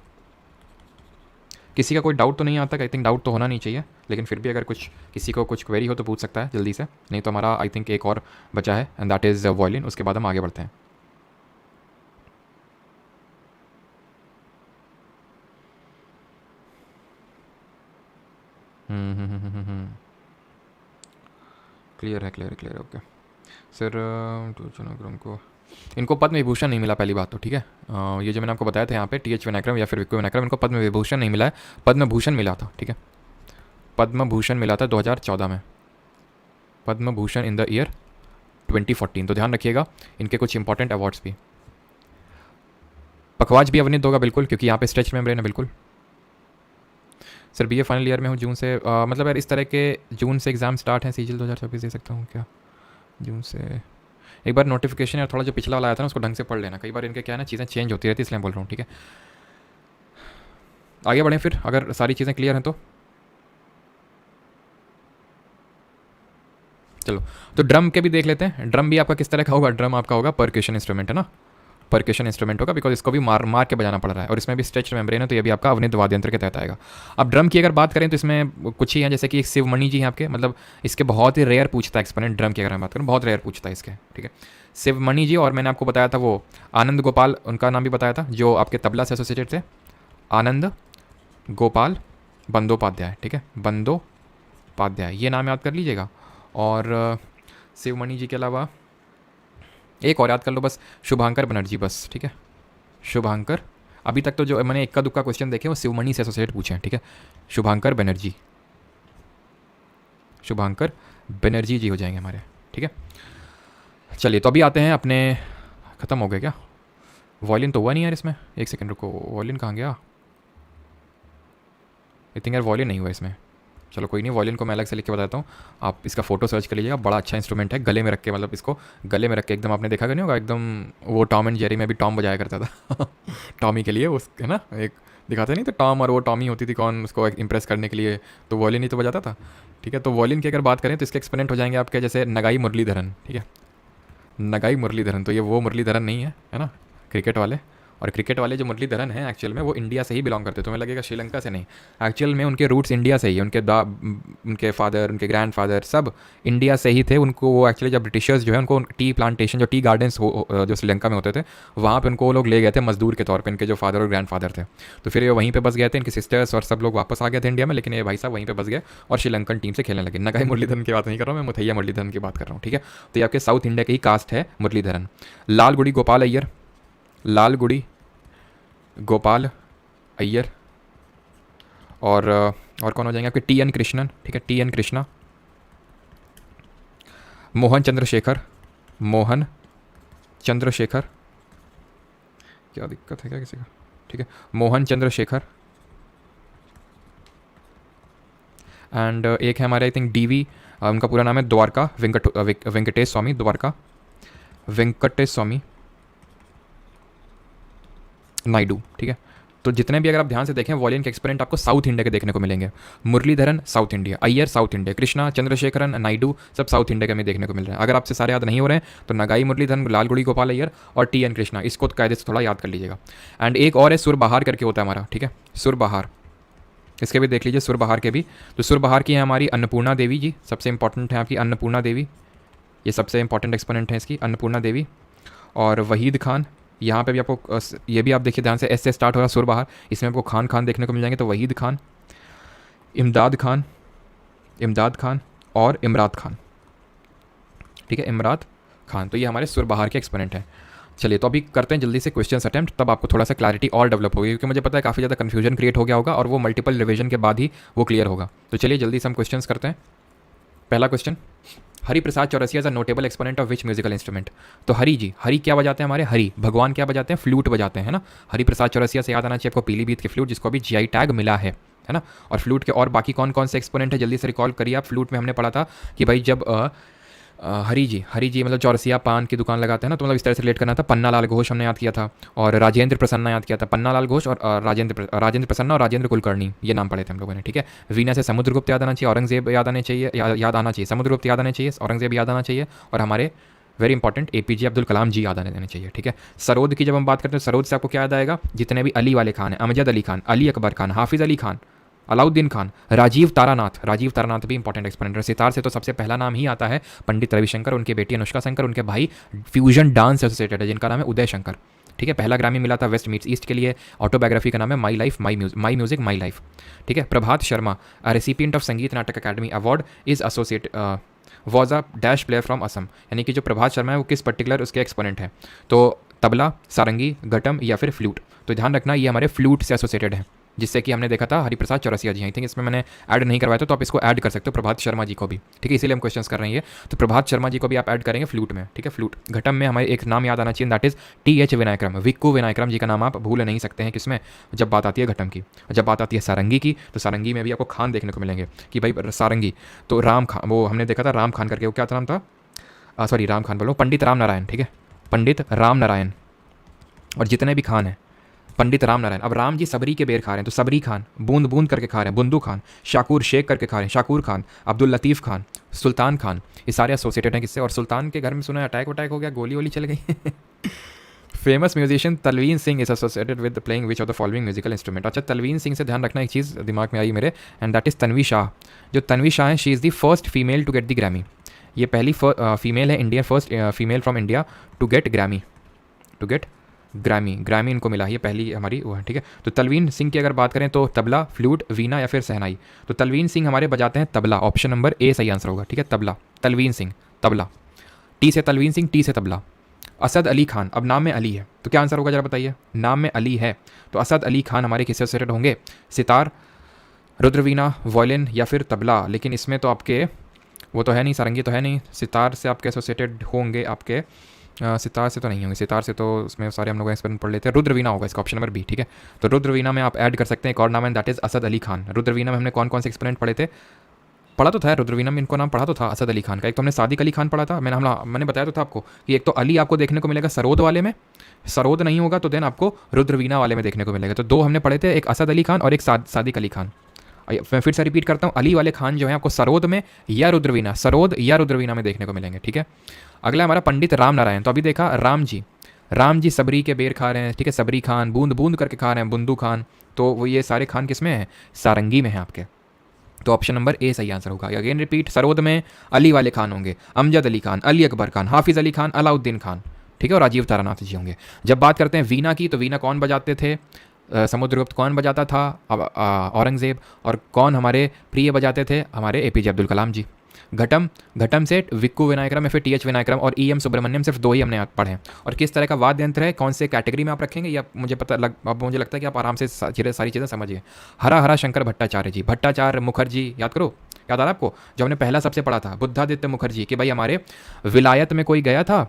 किसी का कोई डाउट तो नहीं आता, आई थिंक डाउट तो होना नहीं चाहिए, लेकिन फिर भी अगर किसी को कुछ क्वेरी हो तो पूछ सकता है जल्दी से, नहीं तो हमारा आई थिंक एक और बचा है एंड दैट इज़ वॉयलिन। उसके बाद हम आगे बढ़ते हैं। क्लियर है, क्लियर है, ओके सर। को इनको पद्म विभूषण नहीं मिला, पहली बात तो, ठीक है। ये जो मैंने आपको बताया था यहाँ पे TH विनायकरम या फिर विक्को विनायकरम, इनको पद्म विभूषण नहीं मिला है, पद्म भूषण मिला था, ठीक है। पद्म भूषण मिला था 2014 में, पद्म भूषण इन द ईयर 2014। तो ध्यान रखिएगा इनके कुछ इंपॉर्टेंट अवार्ड्स भी। पखवाज भी अवनित होगा बिल्कुल, क्योंकि यहाँ पे स्ट्रेच मेम्ब्रेन है बिल्कुल। सर BA फाइनल ईयर में हूँ, जून से मतलब यार इस तरह के जून से एग्ज़ाम स्टार्ट है, CGL 2024 दे सकता हूँ क्या जून से? एक बार नोटिफिकेशन या थोड़ा जो पिछला वाला आया था ना उसको ढंग से पढ़ लेना, कई बार इनके क्या है ना चीज़ें चेंज होती रहती है, इसलिए बोल रहा हूँ, ठीक है। आगे बढ़ें फिर, अगर सारी चीज़ें क्लियर हैं तो। चलो तो ड्रम के भी देख लेते हैं। ड्रम भी आपका किस तरह का होगा? ड्रम आपका होगा परक्यूशन इंस्ट्रूमेंट, है ना, परक्यूशन इंस्ट्रूमेंट होगा, बिकॉज इसको भी मार के बजाना पड़ रहा है और इसमें भी स्ट्रेच्ड मेम्ब्रेन है, तो ये भी आपका अवनित वाद्य यंत्र के तहत आएगा। अब ड्रम की अगर बात करें तो इसमें कुछ ही हैं, जैसे कि एक शिवमणि जी हैं आपके, मतलब इसके बहुत ही रेयर पूछता है एक्सपोनेंट ड्रम की अगर मैं बात करूँ, बहुत रेयर पूछता है इसके, ठीक है, शिवमणि जी। और मैंने आपको बताया था वो आनंद गोपाल, उनका नाम भी बताया था, जो आपके तबला से एसोसिएटेड थे, आनंद गोपाल बंदोपाध्याय, ठीक है, बंदोपाध्याय, ये नाम याद कर लीजिएगा। और शिवमणि जी के अलावा एक और याद कर लो बस, शुभांकर बनर्जी, बस, ठीक है, शुभांकर। अभी तक तो जो मैंने इक्का दुक्का क्वेश्चन देखे वो शिवमणि से एसोसिएट पूछे हैं, ठीक है, शुभांकर बनर्जी, शुभांकर बनर्जी जी हो जाएंगे हमारे, ठीक है। चलिए तो अभी आते हैं अपने, ख़त्म हो गया क्या? वॉयलिन तो हुआ नहीं यार इसमें, एक सेकंड रुको, वॉयलिन कहाँ गया? आई थिंक यार वॉयलिन नहीं हुआ इसमें। चलो कोई नहीं, वॉयलिन को मैं अलग से लिख के बताता हूँ, आप इसका फोटो सर्च कर लीजिएगा, बड़ा अच्छा इंस्ट्रूमेंट है, गले में रख के, मतलब इसको गले में रख के एकदम, आपने देखा कि नहीं होगा एकदम, वो टॉम एंड जेरी में भी टॉम बजाया करता था टॉमी के लिए उस, है ना, एक दिखाते नहीं तो टॉम और वो टॉमी होती थी कौन, उसको इम्प्रेस करने के लिए तो वॉयलिन ही तो बजाता था, ठीक है। तो वॉयलिन की अगर बात करें तो इसके एक्सपोनेंट हो जाएंगे आपके, जैसे नगाई मुरलीधरन, ठीक है, नगाई मुरलीधरन। तो ये वो मुरलीधरन नहीं है ना, क्रिकेट वाले। और क्रिकेट वाले जो मुरलीधरन हैं एक्चुअल में वो इंडिया से ही बिलोंग करते हैं, तुम्हें लगेगा श्रीलंका से, नहीं, एक्चुअल में उनके रूट्स इंडिया से ही है, उनके फादर, उनके ग्रैंडफादर सब इंडिया से ही थे। उनको वो एक्चुअली जब ब्रिटिशर्स जो है उनको टी प्लांटेशन, जो टी गार्डन्स जो श्रीलंका में होते थे, वहाँ पे उनको वो लोग ले गए थे मजदूर के तौर पे, इनके जो फादर और ग्रैंडफादर थे। तो फिर ये वहीं पे बस गए थे, इनके सिस्टर्स और सब लोग वापस आ गए थे इंडिया में, लेकिन ये भाई साहब वहीं पे बस गए और श्रीलंकन टीम से खेलने लगे। नगाई मुरलीधरन की बात नहीं कर रहा हूँ मैं, मुथैया मुरलीधरन की बात कर रहा हूँ, ठीक है। तो ये आपके साउथ इंडिया की ही कास्ट है मुरलीधरन। लालगुड़ी गोपाल अय्यर, लालगुड़ी गोपाल अय्यर। और कौन हो जाएंगे आपके? TN कृष्णन, ठीक है, TN कृष्णा। मोहन चंद्रशेखर, मोहन चंद्रशेखर, क्या दिक्कत है क्या किसी का? ठीक है, मोहन चंद्रशेखर। एंड एक है हमारे आई थिंक DV, उनका पूरा नाम है द्वारका वेंकटेश स्वामी, द्वारका वेंकटेश स्वामी नायडू, ठीक है, तो जितने भी अगर आप ध्यान से देखें वॉयलिन के एक्सपोनेंट आपको साउथ इंडिया के देखने को मिलेंगे। Muralidharan south India, Iyer south India, Krishna, Chandrasekharan, Naidu सब साउथ इंडिया के में देखने को मिल रहे हैं। अगर आपसे सारे याद नहीं हो रहे हैं तो नगाई मुरलीधरन, लालगुड़ी गोपाल अय्यर और टी एन कृष्णा, इसको कायदे से थोड़ा याद कर लीजिएगा। एंड एक और है सुरबहार करके होता है हमारा, ठीक है, सुरबहार, इसके भी देख लीजिए सुरबहार के भी। तो सुरबहार की है हमारी अन्नपूर्णा देवी जी, सबसे इंपॉर्टेंट है आपकी अन्नपूर्णा देवी, ये सबसे इंपॉर्टेंट एक्सपोनेंट है इसकी, अन्नपूर्णा देवी। और वहीद खान, यहाँ पे भी आपको ये भी आप देखिए ध्यान से, एस से स्टार्ट हो रहा सुरबहार, इसमें आपको खान खान देखने को मिल जाएंगे, तो वहीद खान, इमदाद खान, इमदाद खान और इमरात खान, ठीक है, इमरात खान। तो ये हमारे सुरबहार के एक्सपोनेंट हैं। चलिए तो अभी करते हैं जल्दी से क्वेश्चन अटेम्प्ट, तब आपको थोड़ा सा क्लैरिटी और डेवलप होगी, क्योंकि मुझे पता है काफ़ी ज़्यादा कन्फ्यूजन क्रिएट हो गया होगा और वो मल्टीपल रिविजन के बाद ही वो क्लियर होगा। तो चलिए जल्दी से हम क्वेश्चन करते हैं। पहला question, Hariprasad Chaurasia is a notable exponent of which musical instrument. तो हरि जी, हरि क्या बजाते हैं हमारे, हरि भगवान क्या बजाते हैं, फ्लूट बजाते हैं, है ना। हरिप्रसाद चौरसिया से याद आना चाहिए आपको पीलीभीत की फ्लूट, जिसको अभी जीआई टैग मिला है ना। और फ्लूट के और बाकी कौन कौन से एक्सपोनेंट है जल्दी से रिकॉल करिए आप। फ्लूट में हमने पढ़ा था कि भाई जब हरि जी मतलब चौरसिया पान की दुकान लगाते हैं ना, तो मतलब इस तरह से रिलेट करना था। पन्ना लाल घोष हमने याद किया था और राजेंद्र प्रसन्ना याद किया था। पन्ना लाल घोष और राजेंद्र प्रसन्ना और राजेंद्र कुलकर्णी, ये नाम पढ़े थे हम लोगों ने, ठीक है। वीना से समुद्रगुप्त याद आना चाहिए, औरंगजेब याद आना चाहिए, समुद्रगुप्त याद आने चाहिए, औरंगजेब याद आना चाहिए, और हमारे वेरी इंपॉर्टेंट एपीजे अब्दुल कलाम जी याद आने देने चाहिए, ठीक है। सरोद की जब हम बात करते हैं, सरोद से आपको क्या याद आएगा, जितने भी अली वाले खान हैं, अमजद अली खान, अली अकबर खान, हाफिज़ अली खान, अलाउद्दीन खान, राजीव तारानाथ भी इंपॉर्टेंट एक्सपोनेंट है। सितार से तो सबसे पहला नाम ही आता है पंडित रविशंकर, उनकी बेटी अनुष्का शंकर, उनके भाई फ्यूजन डांस एसोसिएटेड है जिनका नाम है उदय शंकर, ठीक है। पहला ग्रामी मिला था वेस्ट मीट्स ईस्ट के लिए। ऑटोबायोग्राफी का नाम है my life my music my life, ठीक है। Prabhat Sharma, a recipient of Sangeet Natak academy award, is associate was a dash player from Assam, यानी कि जो प्रभात शर्मा है वो किस पर्टिकुलर उसके एक्सपोनेंट है, तो तबला, सारंगी, घटम या फिर फ्लूट। तो ध्यान रखना ये हमारे फ्लूट से एसोसिएटेड है, जिससे कि हमने देखा था हरिप्रसाद चौरसिया जी, आई थिंक इसमें मैंने ऐड नहीं करवाया था, तो आप इसको ऐड कर सकते हो प्रभात शर्मा जी को भी, ठीक है। इसीलिए हम क्वेश्चंस कर रहे हैं ये, तो प्रभात शर्मा जी को भी आप ऐड करेंगे फ्लूट में, ठीक है। फ्लूट। घटम में हमारे एक नाम याद आना चाहिए, दैट इज टी.एच. विनायकरम, विक्कू विनायकरम जी का नाम आप भूल नहीं सकते हैं किसमें, जब बात आती है घटम की। जब बात आती है सारंगी की, तो सारंगी में भी आपको खान देखने को मिलेंगे कि भाई सारंगी, तो राम खान, वो हमने देखा था राम खान करके, वो क्या नाम था, सॉरी राम खान बोलो, पंडित राम नारायण, ठीक है, पंडित राम नारायण। और जितने भी खान हैं पंडित राम नारायण। अब राम जी सबरी के बेर खा रहे हैं, तो सबरी खान, बूंद बूंद करके खा रहे हैं बुंदू खान, शाकूर शेख करके खा रहे हैं शाकूर खान, अब्दुल लतीफ़ खान, सुल्तान खान, ये सारे एसोसिएटेड हैं किससे। और सुल्तान के घर में सुना है अटैक हो गया, गोली वोली चल गई। Famous musician Talvin Singh is associated with playing which of the following musical instrument. अच्छा, तलवीन सिंह से ध्यान रखना, एक चीज़ दिमाग में आई मेरे, and that is Tanvi Shah. जो तन्वी शाह है, she is the first female to get the Grammy, ये पहली फीमेल है India, first female from India to get Grammy इनको मिला, ये पहली हमारी वो है, ठीक है। तो तलवीन सिंह की अगर बात करें तो तबला, फ्लूट, वीणा या फिर सहनाई। तो तलवीन सिंह हमारे बजाते हैं तबला, ऑप्शन नंबर ए सही आंसर होगा, ठीक है, तबला, तलवीन सिंह तबला, टी से तलवीन सिंह, टी से तबला। असद अली खान, अब नाम में अली है तो क्या आंसर होगा जरा बताइए, नाम में अली है तो असद अली खान हमारे किससे एसोसिएटेड होंगे, सितार, रुद्रवीणा, वॉयलिन या फिर तबला। लेकिन इसमें तो आपके वो तो है नहीं, सारंगी तो है नहीं, सितार से आपके एसोसिएटेड होंगे आपके, सितार से तो नहीं होंगे, सितार से तो उसमें सारे हम लोग एक्सपेरिमेंट पढ़ लेते हैं। रुद्रवीणा होगा इसका ऑप्शन नंबर बी, ठीक है। तो रुद्रवीणा में आप ऐड कर सकते हैं एक और नाम है, दैट इज असद अली खान। रुद्रवीणा में हमने कौन कौन से एक्सपेरिमेंट पढ़े थे, पढ़ा तो था रुद्रवीणा में, इनको नाम पढ़ा तो था असद अली खान का। एक तो हमने सादिक अली खान पढ़ा था, मैंने बताया तो था आपको कि एक तो अली आपको देखने को मिलेगा सरोद वाले में, सरोद नहीं होगा तो देन आपको रुद्रवीणा वाले में देखने को मिलेगा। तो दो हमने पढ़े थे, एक असद अली खान और एक सादिक अली खान। मैं फिर से रिपीट करता हूँ, अली वाले खान जो है आपको सरोद में या रुद्रवीणा, सरोद या रुद्रवीणा में देखने को मिलेंगे, ठीक है। अगला हमारा पंडित राम नारायण। तो अभी देखा राम जी सबरी के बेर खा रहे हैं, ठीक है, सबरी खान, बूंद बूंद करके खा रहे हैं बुंदू खान, तो वो ये सारे खान किस में है, सारंगी में है आपके। तो ऑप्शन नंबर ए सही आंसर होगा। अगेन रिपीट, सरोद में अली वाले खान होंगे, अमजद अली खान, अली अकबर खान, हाफिज़ अली खान, अलाउद्दीन खान, ठीक है, और राजीव तारानाथ जी होंगे। जब बात करते हैं वीणा की, तो वीणा कौन बजाते थे, समुद्रगुप्त कौन बजाता था, औरंगज़ेब, और कौन हमारे प्रिय बजाते थे, हमारे एपीजे अब्दुल कलाम जी। घटम से विक्कू विनायकरम या फिर टी.एच. विनायकरम और ई.एम. सुब्रमण्यम, सिर्फ दो ही हमने पढ़े हैं। और किस तरह का वाद्य यंत्र है, कौन से कैटेगरी में आप रखेंगे, या मुझे लगता है कि आप आराम से सारी चीज़ें समझिए। हरा शंकर भट्टाचार्य जी, भट्टाचार्य मुखर्जी, याद करो, याद आ रहा आपको, जो हमने पहला सबसे पढ़ा था, बुद्धादित्य मुखर्जी, कि भाई हमारे विलायत में कोई गया था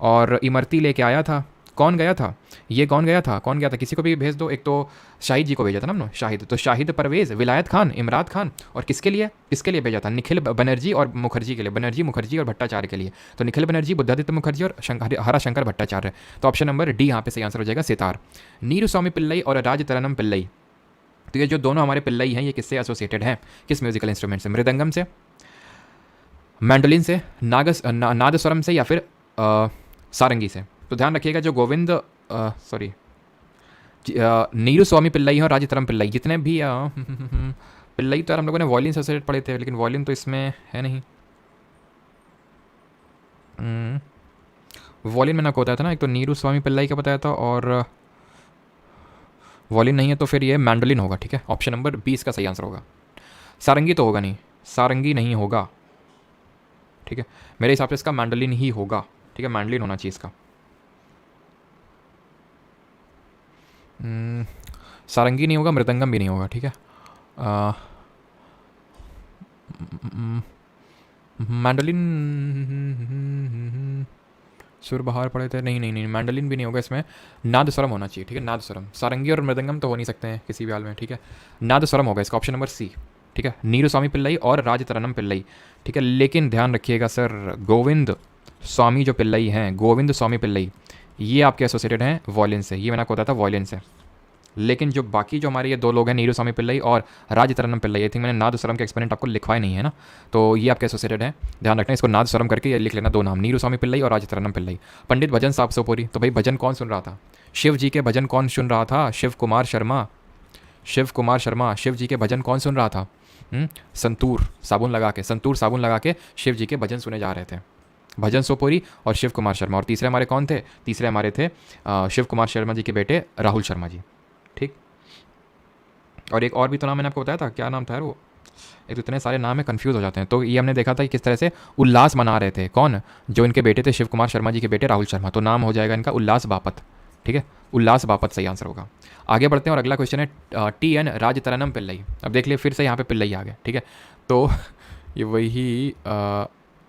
और इमरती लेके आया था कौन गया था? ये कौन गया था? कौन गया था? किसी को भी भेज दो। एक तो शाहिद जी को भेजा था ना हमने, शाहिद, तो शाहिद परवेज़, विलायत खान, इमरात खान, और किसके लिए भेजा था? निखिल बनर्जी और मुखर्जी के लिए, बनर्जी, मुखर्जी और भट्टाचार्य के लिए। तो निखिल बनर्जी, बुद्धादित्य मुखर्जी और हरा शंकर भट्टाचार्य। तो ऑप्शन नंबर डी यहाँ पे सही आंसर हो जाएगा, सितार। नीरू स्वामी पिल्लई और राजतरनम पिल्लई, तो ये जो दोनों हमारे पिल्लई हैं, ये किससे एसोसिएटेड हैं? किस म्यूजिकल इंस्ट्रूमेंट से? मृदंगम से, मैंडोलिन से, नादस्वरम से, या फिर सारंगी से? तो ध्यान रखिएगा, जो गोविंद नीरू स्वामी पिल्लई और राजतरम पिल्लई, जितने भी पिल्लई तो यार हम लोगों ने वॉयलिन से एसोसिएटेड पढ़े थे, लेकिन वॉयलिन तो इसमें है नहीं। वॉयलिन मैंने आपको बताया था ना, एक तो नीरू स्वामी पिल्लई का बताया था, और वॉयलिन नहीं है तो फिर ये मैंडोलिन होगा। ठीक है, ऑप्शन नंबर 20 का सही आंसर होगा। सारंगी तो होगा नहीं, सारंगी नहीं होगा। ठीक है, मेरे हिसाब से इसका मैंडोलिन ही होगा। ठीक है, मैंडोलिन होना चाहिए इसका। सारंगी नहीं होगा, मृदंगम भी नहीं होगा। ठीक है, मैंडोलिन, सुर बहार पड़े थे, नहीं नहीं नहीं, मैंडोलिन भी नहीं होगा इसमें। नादस्वरम होना चाहिए। ठीक है, नादस्वरम। सारंगी और मृदंगम तो हो नहीं सकते हैं किसी भी हाल में। ठीक है, नादस्वरम होगा इसका, ऑप्शन नंबर सी। ठीक है, नीरू स्वामी पिल्लई और राजतरनम पिल्लई। ठीक है, लेकिन ध्यान रखिएगा सर, गोविंद स्वामी जो पिल्लई हैं, गोविंद स्वामी पिल्लई, ये आपके एसोसिएटेड हैं वॉयलिन से। ये मैंने आपको बताया था, वॉयलिन से। लेकिन जो बाकी जो हमारे ये दो लोग हैं, नीरू स्वामी पिल्लई और राजतरनम पिल्लई, आई थिंक मैंने नादस्वरम के एक्सपेरिमेंट आपको लिखवाए नहीं है ना, तो ये आपके एसोसिएटेड है। ध्यान रखना, इसको नादस्वरम करके ये लिख लेना, दो नाम, नीरू स्वामी पिल्लई और राजतरनम पिल्लई। पंडित भजन साहब सोपोरी, तो भाई भजन कौन सुन रहा था? शिव जी के भजन कौन सुन रहा था? शिव कुमार शर्मा। शिव कुमार शर्मा, शिव जी के भजन कौन सुन रहा था? संतूर साबुन लगा के, संतूर साबुन लगा के शिव जी के भजन सुने जा रहे थे, भजन सोपोरी और शिव कुमार शर्मा। और तीसरे हमारे कौन थे? तीसरे हमारे थे शिव कुमार शर्मा जी के बेटे राहुल शर्मा जी। ठीक, और एक और भी तो नाम मैंने आपको बताया था, क्या नाम था यार वो? एक तो इतने सारे नाम है, कंफ्यूज हो जाते हैं। तो ये हमने देखा था कि किस तरह से उल्लास मना रहे थे। कौन? जो इनके बेटे थे शिव कुमार शर्मा जी के बेटे राहुल शर्मा। तो नाम हो जाएगा इनका उल्लास बापत। ठीक है, उल्लास बापत सही आंसर होगा। आगे बढ़ते हैं और अगला क्वेश्चन है टी एन राजतरनम पिल्लई। अब देख लिए फिर से यहाँ पे पिल्लई आ गए। ठीक है, तो ये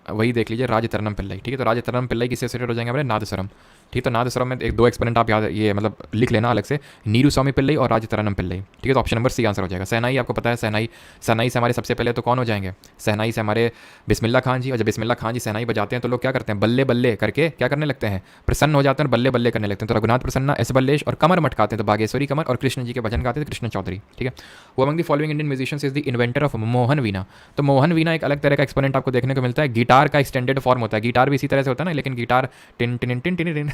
वही देख लीजिए, राजतरनम पिल्लई। ठीक है, तो राजतरनम पिल्लई किससे एसोसिएटेड हो जाएंगे हमारे? नादस्वरम। ठीक है, तो नादस्वरम में एक दो एक्सपेरिमेंट आप याद, ये मतलब लिख लेना अलग से, नीरू स्वामी पिल्लई और राजतरनम पिल्लई। ठीक है, तो ऑप्शन नंबर सी आंसर हो जाएगा। सहनाई आपको पता है, सहनाई से हमारे सबसे पहले तो कौन हो जाएंगे? सहनाई से हमारे बिस्मिल्लाह खान जी। और जब बिस्मिल्लाह खान जी सहनाई बजाते हैं तो लोग क्या करते हैं? बल्ले बल्ले करके क्या करने लगते हैं? प्रसन्न हो जाते हैं और बल्ले बल्ले करने लगते हैं। तो रघुनाथ प्रसन्ना, एस बल्लेश, और कमर मटकाते हैं तो बागेश्वरी कमर, और कृष्ण जी के भजन गाते थे कृष्ण चौधरी। ठीक है, वो among the following Indian musicians is the inventor of Mohan Veena. तो मोहन वीणा एक अलग तरह का एक्सपेरिमेंट आपको देखने को मिलता है। गिटार का एक्सटेंडेड फॉर्म होता है, गिटार भी इसी तरह से होता है ना, लेकिन guitar tin tin tin tin tin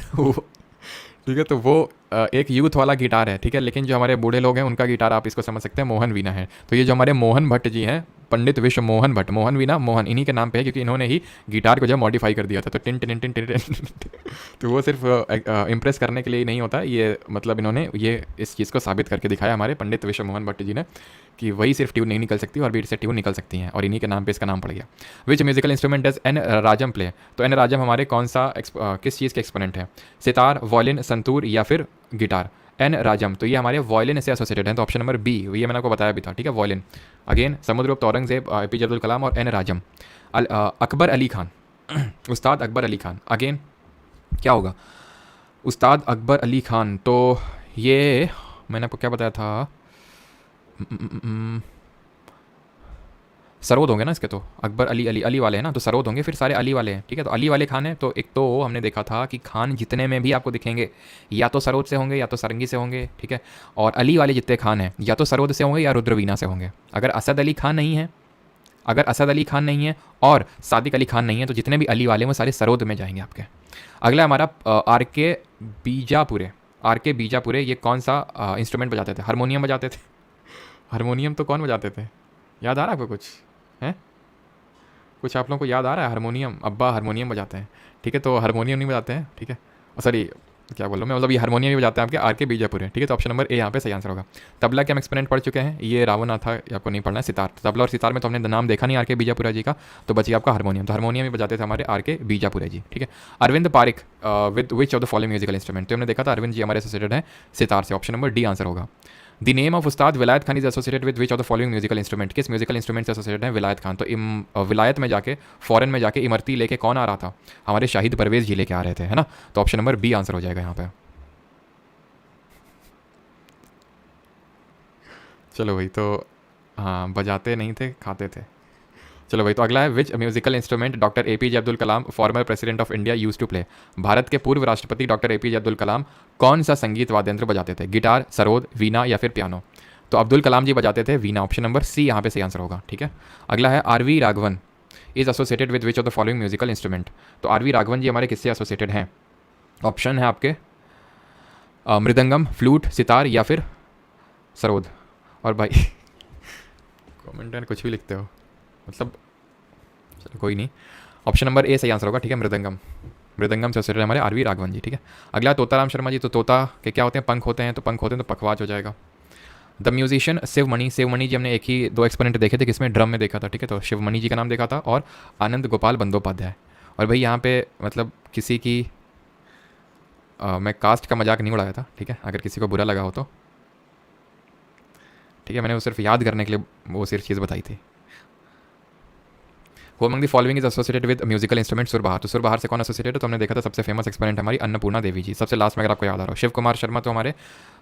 ठीक है, तो वो एक यूथ वाला गिटार है। ठीक है, लेकिन जो हमारे बूढ़े लोग हैं उनका गिटार आप इसको समझ सकते हैं मोहन वीणा है। तो ये जो हमारे मोहन भट्ट जी हैं, पंडित विश्व मोहन भट्ट, मोहन वीणा मोहन इन्हीं के नाम पे है, क्योंकि इन्होंने ही गिटार को जो मॉडिफाई कर दिया था। तो टिन टिन टिन टिन तो वो सिर्फ इम्प्रेस करने के लिए ही नहीं होता ये, मतलब इन्होंने ये इस चीज़ को साबित करके दिखाया हमारे पंडित विश्व मोहन भट्ट जी ने, कि वही सिर्फ ट्यून नहीं निकल सकती और बीट से ट्यून निकल सकती हैं, और इन्हीं के नाम पे इसका नाम पड़ गया। विच musical instrument does N Rajam play? तो एन राजम हमारे कौन सा किस चीज़ के एक्सपोनेंट है? सितार, वॉयलिन, संतूर, या फिर गिटार? एन राजम, तो ये हमारे वॉयलिन से एसोसिएटेड हैं। तो ऑप्शन नंबर बी, ये मैंने आपको बताया भी था। ठीक है, violin. Again Samudragupta Aurangzeb, APJ Abdul Kalam और एन राजम। अकबर अली खान, उस्ताद अकबर अली खान। अगेन क्या होगा? उस्ताद अकबर अली खान। तो ये मैंने आपको क्या बताया था? सरोद होंगे ना इसके, तो अकबर अली, अली वाले हैं ना, तो सरोद होंगे, फिर सारे अली वाले हैं। ठीक है, तो अली वाले खान है। तो एक तो हमने देखा था कि खान जितने में भी आपको दिखेंगे या तो सरोद से होंगे या तो सारंगी से होंगे। ठीक है, और अली वाले जितने खान हैं या तो सरोद से होंगे या रुद्रवीणा से होंगे। अगर असद अली खान नहीं है, अगर असद अली खान नहीं है और सादिक अली खान नहीं है, तो जितने भी अली वाले हैं वो सारे सरोद में जाएंगे आपके। अगला हमारा आर के बीजापुरे। आर के बीजापुरे ये कौन सा इंस्ट्रूमेंट बजाते थे? हारमोनियम बजाते थे। हारमोनियम तो कौन बजाते थे? याद आ रहा है आपको कुछ? हैं, कुछ आप लोगों को याद आ रहा है? हारमोनियम, अब्बा हारमोनियम बजाते हैं। ठीक है, तो हारमोनियम नहीं बजाते हैं। ठीक है, सॉरी क्या बोल रहा हूँ मैं, मतलब ये हारमोनियम ही बजाते हैं आपके आर के बीजापुर है। ठीक है, तो ऑप्शन नंबर ए यहाँ पे सही आंसर होगा। तबला के हम एक्सपेरिमेंट पढ़ चुके हैं, ये रावण था, ये आपको नहीं पढ़ना है। सितार, तबला और सितार में तो हमने नाम देखा नहीं आर के बीजापुरा जी का, तो बचिए आपका हारमोनियम। तो हारमोनियम ही बजाते थे हमारे आर के बीजापुरा जी। ठीक है, Arvind Parikh with which of the following musical instrument? तो हमने देखा था अरविंद जी हमारे एसोसिएटेड है सितार से। ऑप्शन नंबर डी आंसर होगा। द नेम ऑफ उस्ताद विलायत Khan is associated with which of the following musical instrument, किस म्यूजिकल इंस्ट्रूमेंट से एसोसिएटेड है विलायत खान? तो विलायत में जाके, फॉरेन में जाके इमरती लेके कौन आ रहा था? हमारे शाहिद परवेज जी लेके आ रहे थे, है ना। तो ऑप्शन नंबर बी आंसर हो जाएगा यहाँ पे। चलो भाई, तो हाँ, बजाते नहीं थे, खाते थे। चलो भाई, तो अगला है which musical instrument doctor APJ Abdul Kalam former president of India use to play, Bharat के पूर्व राष्ट्रपति डॉक्टर एपीजे अब्दुल कलाम कौन सा संगीत वाद्य यंत्र बजाते थे? गिटार, सरोद, वीणा या फिर पियानो? तो अब्दुल कलाम जी बजाते थे वीणा, ऑप्शन नंबर सी यहाँ पे सही आंसर होगा, ठीक है। अगला है R V Raghavan is associated with which of the following musical instrument, तो आरवी राघवन जी हमारे किससे एसोसिएटेड हैं? ऑप्शन है आपके मृदंगम, फ्लूट, सितार या फिर सरोद। और भाई कमेंट में कुछ भी लिखते हो, मतलब चलो कोई नहीं, ऑप्शन नंबर ए सही आंसर होगा, ठीक है। मृदंगम, मृदंगम से एसोसिएटेड हमारे आरवी राघवन जी, ठीक है। अगला तोताराम शर्मा जी, तो तोता के क्या होते हैं? पंख होते हैं, तो पंख होते हैं तो पखवाज हो जाएगा। द म्यूजिशियन शिवमणि, शिवमणि जी हमने एक ही दो एक्सपोनेंट देखे थे, किसमें? ड्रम में देखा था, ठीक है। तो शिवमणि जी का नाम देखा था, और आनंद गोपाल बंदोपाध्याय। और भाई यहाँ पे मतलब किसी की मैं कास्ट का मजाक नहीं उड़ाया था, ठीक है, अगर किसी को बुरा लगा हो तो, ठीक है। मैंने वो सिर्फ याद करने के लिए वो सिर्फ चीज़ बताई थी। Who among the following is associated with musical instrument surbahar, तो सुरबहार से कौन एसोसिएटेड है? तो हमने देखा था सबसे फेमस एक्सपोनेंट हमारी अन्नपूर्णा देवी जी, सबसे लास्ट में अगर आपको याद आ रहा हो। शिव कुमार शर्मा तो हमारे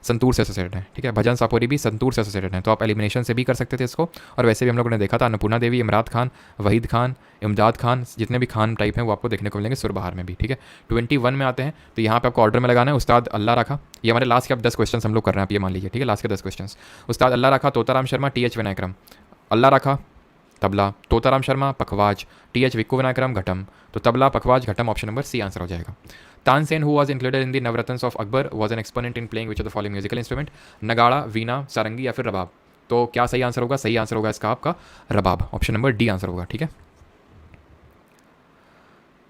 संतूर से एसोसिएटेड है, ठीक है। भजन सापोरी भी संतूर से एसोसिएटेड है, तो आप एलिमिनेशन से भी कर सकते थे इसको, और वैसे भी हम लोगों ने देखा था अन्नपूर्णा देवी, इमरात खान, वहीद खान, इमदाद खान, जितने भी खान टाइप हैं वो आपको देखने को मिलेंगे सुरबहार में भी, ठीक है। 21 में आते हैं, तो यहाँ पे आपको ऑर्डर में लगाना है। उस्ताद अल्लाह रखा, ये हमारे लास्ट के अब 10 क्वेश्चन हम लोग कर रहे हैं, आप ये मान लीजिए, ठीक है, लास्ट के 10 क्वेश्चन। उस्ताद अल्लाह रखा तोताराम शर्मा, टीएच विनायकरम। अल्लाह रखा तबला, तोताराम शर्मा पखवाज, टीएच विक्कू विनायकरम घटम। तो तबला, पखवाज, घटम, ऑप्शन नंबर सी आंसर हो जाएगा। Tansen who was included in the Navratna of Akbar was an exponent in playing which of the following musical instrument, नगाड़ा, वीणा, सारंगी या फिर रबाब? तो क्या सही आंसर होगा? सही आंसर होगा इसका आपका रबाब, ऑप्शन नंबर डी आंसर होगा, ठीक है।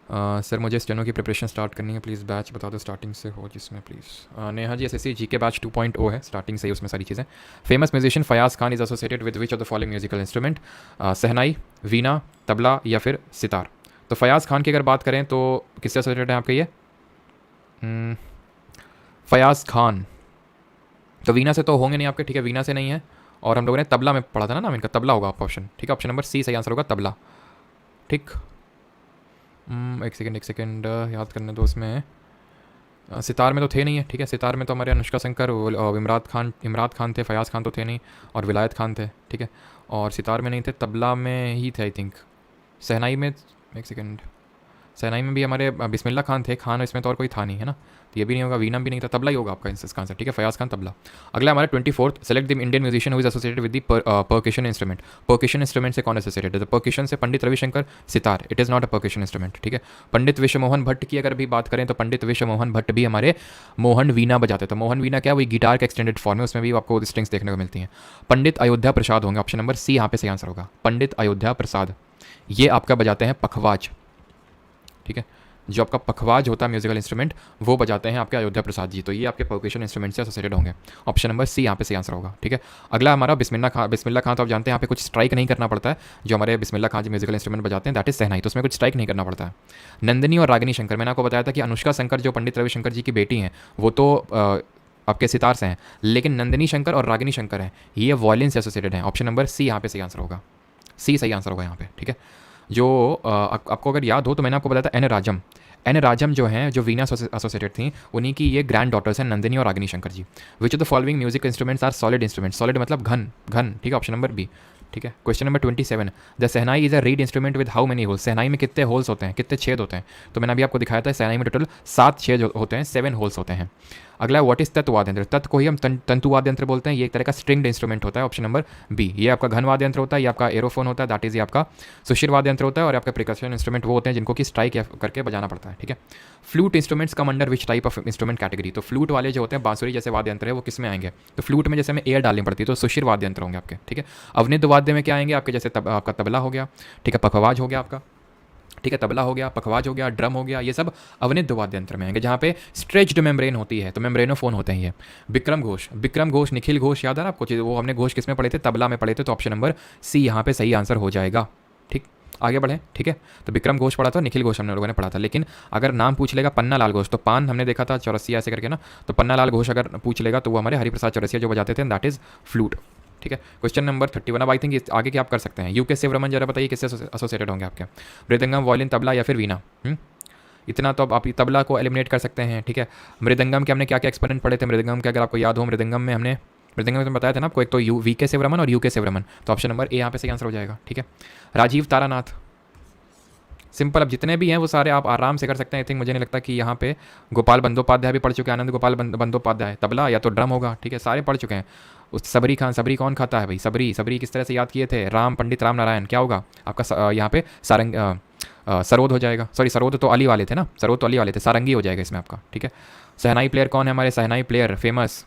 सर मुझे स्टेनो की प्रिपरेशन स्टार्ट करनी है, प्लीज़ बैच बता दो स्टार्टिंग से हो जिसमें, please. Neha ji SSC GK batch 2.0 है, स्टार्टिंग से ही उसमें सारी चीज़ें। Famous musician Fayaz Khan is associated with which of the following musical instrument, shehnai, veena, tabla या फिर सितार? तो फयाज खान की अगर बात करें तो किससे एसोसिएटेड है आपके ये? फयाज खान तो वीणा से तो होंगे नहीं आपके, ठीक है, वीणा से नहीं है। और हम लोगों ने तबला में पढ़ा था ना नाम इनका, तबला होगा आपका ऑप्शन, ठीक है। ऑप्शन नंबर सी सही आंसर होगा, तबला, ठीक। एक सेकेंड याद करने दो, उसमें सितार में तो थे नहीं है, ठीक है। सितार में तो हमारे अनुष्का शंकर, इमरात खान थे, फयाज खान तो थे नहीं, और विलायत खान थे, ठीक है। और सितार में नहीं थे, तबला में ही थे आई थिंक। सहनाई में, एक सेकेंड, सहनाई में भी हमारे बिस्मिल्लाह खान थे, खान इसमें तो और कोई था नहीं, है ना। तो ये भी नहीं होगा, वीना भी नहीं था, तबला ही होगा आपका इसका आंसर, ठीक है। फयाज खान, तबला। अगला हमारा 24th, select the Indian musician who is associated with the percussion instrument. Percussion instrument से कौन एसोसिएटेड है? तो पर्कशन से Pandit Ravi Shankar, sitar, it is not a percussion instrument, ठीक है। पंडित विश्वमोहन भट्ट की अगर भी बात करें तो पंडित विश्वमोहन भट्ट भी हमारे मोहन वीणा बजाते थे। मोहन वीणा क्या, वही गिटार का एक्सटेंडेड फॉर्म है, उसमें भी आपको स्ट्रिंग्स देखने को मिलती हैं। पंडित अयोध्या प्रसाद होंगे, ऑप्शन नंबर सी यहाँ पे सही आंसर होगा, पंडित अयोध्या प्रसाद। ये आपका बजाते हैं पखवाज, ठीक है। जो आपका पखवाज होता है म्यूजिकल इंस्ट्रूमेंट, वो बजाते हैं आपके अयोध्या प्रसाद जी। तो ये आपके पर्कशन इंस्ट्रूमेंट से एसोसिएटेड होंगे, ऑप्शन नंबर सी यहाँ पे सही आंसर होगा, ठीक है। अगला हमारा बिस्मिल्लाह खान। बिस्मिल्लाह खान तो आप जानते हैं यहाँ पे कुछ स्ट्राइक नहीं करना पड़ता है, जो हमारे बिस्मिल्लाह खान जी म्यूजिकल इंस्ट्रूमेंट बजाते हैं दैट इज सहनाई, तो उसमें कुछ स्ट्राइक नहीं करना पड़ता है। नंदिनी और रागिनी शंकर, मैंने आपको बताया था कि अनुष्का शंकर जो पंडित रविशंकर जी की बेटी हैं वो तो आपके सितार से हैं, लेकिन नंदिनी शंकर और रागिनी शंकर हैं, ये वॉयलिन से एसोसिएटेड हैं। ऑप्शन नंबर सी यहाँ पे सही आंसर होगा, सी सही आंसर होगा यहाँ पे, ठीक है। जो आपको अगर याद हो तो मैंने आपको बताया था एन राजम जो हैं, जो वीना एसोसिएटेड थी, उन्हीं की ये ग्रैंड डॉटर्स हैं नंदिनी और Ragini Shankar ji. Which of the following music instruments are solid instrument, solid मतलब घन, ठीक है, ऑप्शन नंबर बी, ठीक है। Question number 27, the shehnai is a reed instrument with how many holes, shehnai में कितने होल्स होते हैं, कितने छेद होते हैं? तो मैंने अभी आपको दिखाया था सहनाई में टोटल 7 छेद होते हैं, 7 होल्स होते हैं। अगला व्हाट इज तत्व वाद्य यंत्र, तत्व को ही हम तंतु वाद्य यंत्र बोलते हैं, ये एक तरह का स्ट्रिंग्ड इंस्ट्रूमेंट होता है, ऑप्शन नंबर बी। ये आपका घन वाद्य यंत्र होता है, ये आपका एरोफोन होता है, दैट इज ये आपका सुशिर वाद्य यंत्र होता है, और आपका प्रिकशन इंस्ट्रूमेंट वो होते हैं जिनको कि स्ट्राइक करके बजाना पड़ता है, ठीक है। Flute instruments come under which type of instrument category, तो फ्लूट वाले जो होते हैं बांसुरी जैसे वाद्य यंत्र है वो किस में आएंगे? तो फ्लूट में जैसे हमें एयर डालनी पड़ती है तो सुशिर वाद्य यंत्र होंगे आपके, ठीक है। अवनिध वाद्य में क्या आएंगे आपके, जैसे आपका तबला हो गया, ठीक है, पखवाज हो गया आपका, ठीक है, तबला हो गया, पखवाज हो गया, ड्रम हो गया, ये सब अवनिध वाद्य यंत्र में आएंगे, जहाँ पे स्ट्रेच्ड मेम्ब्रेन होती है, तो मेम्ब्रेनोफोन होते हैं ये। विक्रम घोष, निखिल घोष याद है ना आपको, वो हमने घोष किस में पढ़े थे? तबला में पढ़े थे, तो ऑप्शन नंबर सी यहाँ पे सही आंसर हो जाएगा, ठीक। आगे बढ़े, ठीक है। तो विक्रम घोष पढ़ा था, निखिल घोष हमने लोगों ने पढ़ा था। लेकिन अगर नाम पूछ लेगा पन्ना लाल घोष, तो पान हमने देखा था चौरसिया ऐसे करके ना, तो पन्ना लाल घोष अगर पूछ लेगा तो वो हमारे हरिप्रसाद चौरसिया जो बजाते थे, दैट इज फ्लूट, ठीक है। Question number 31। अब आई थिंक आगे क्या आप कर सकते हैं। यूके शिवरमन जरा बताइए किससे एसोसिएटेड होंगे आपके, मृदंगम, वायलिन, तबला या फिर वीणा। इतना तो अब आप तबला को एलिमिनेट कर सकते हैं, ठीक है। मृदंगम के हमने क्या क्या एक्सपेरिमेंट पढ़े थे मृदंगम के, अगर आपको याद हो, मृदंगम में हमने बताया था ना आपको, एक तो वी के शिवरमन और यू के शिवरमन, तो ऑप्शन नंबर ए यहाँ पे सही आंसर हो जाएगा, ठीक है। राजीव तारानाथ, सिंपल। अब जितने भी हैं वो सारे आप आराम से कर सकते हैं। आई थिंक मुझे नहीं लगता कि यहाँ पे गोपाल बंदोपाध्याय भी पढ़ चुके हैं, आनंद गोपाल बंदोपाध्याय, तबला या तो ड्रम होगा, ठीक है, सारे पढ़ चुके हैं। उस सबरी खान, सबरी कौन खाता है भाई, सबरी किस तरह से याद किए थे, पंडित राम नारायण, क्या होगा आपका यहाँ पे सरोद हो जाएगा, सॉरी सरोद तो अली वाले थे ना, सरोद तो अली वाले थे, सारंगी हो जाएगा इसमें आपका, ठीक है। सहनाई प्लेयर कौन है हमारे, सहनाई प्लेयर फेमस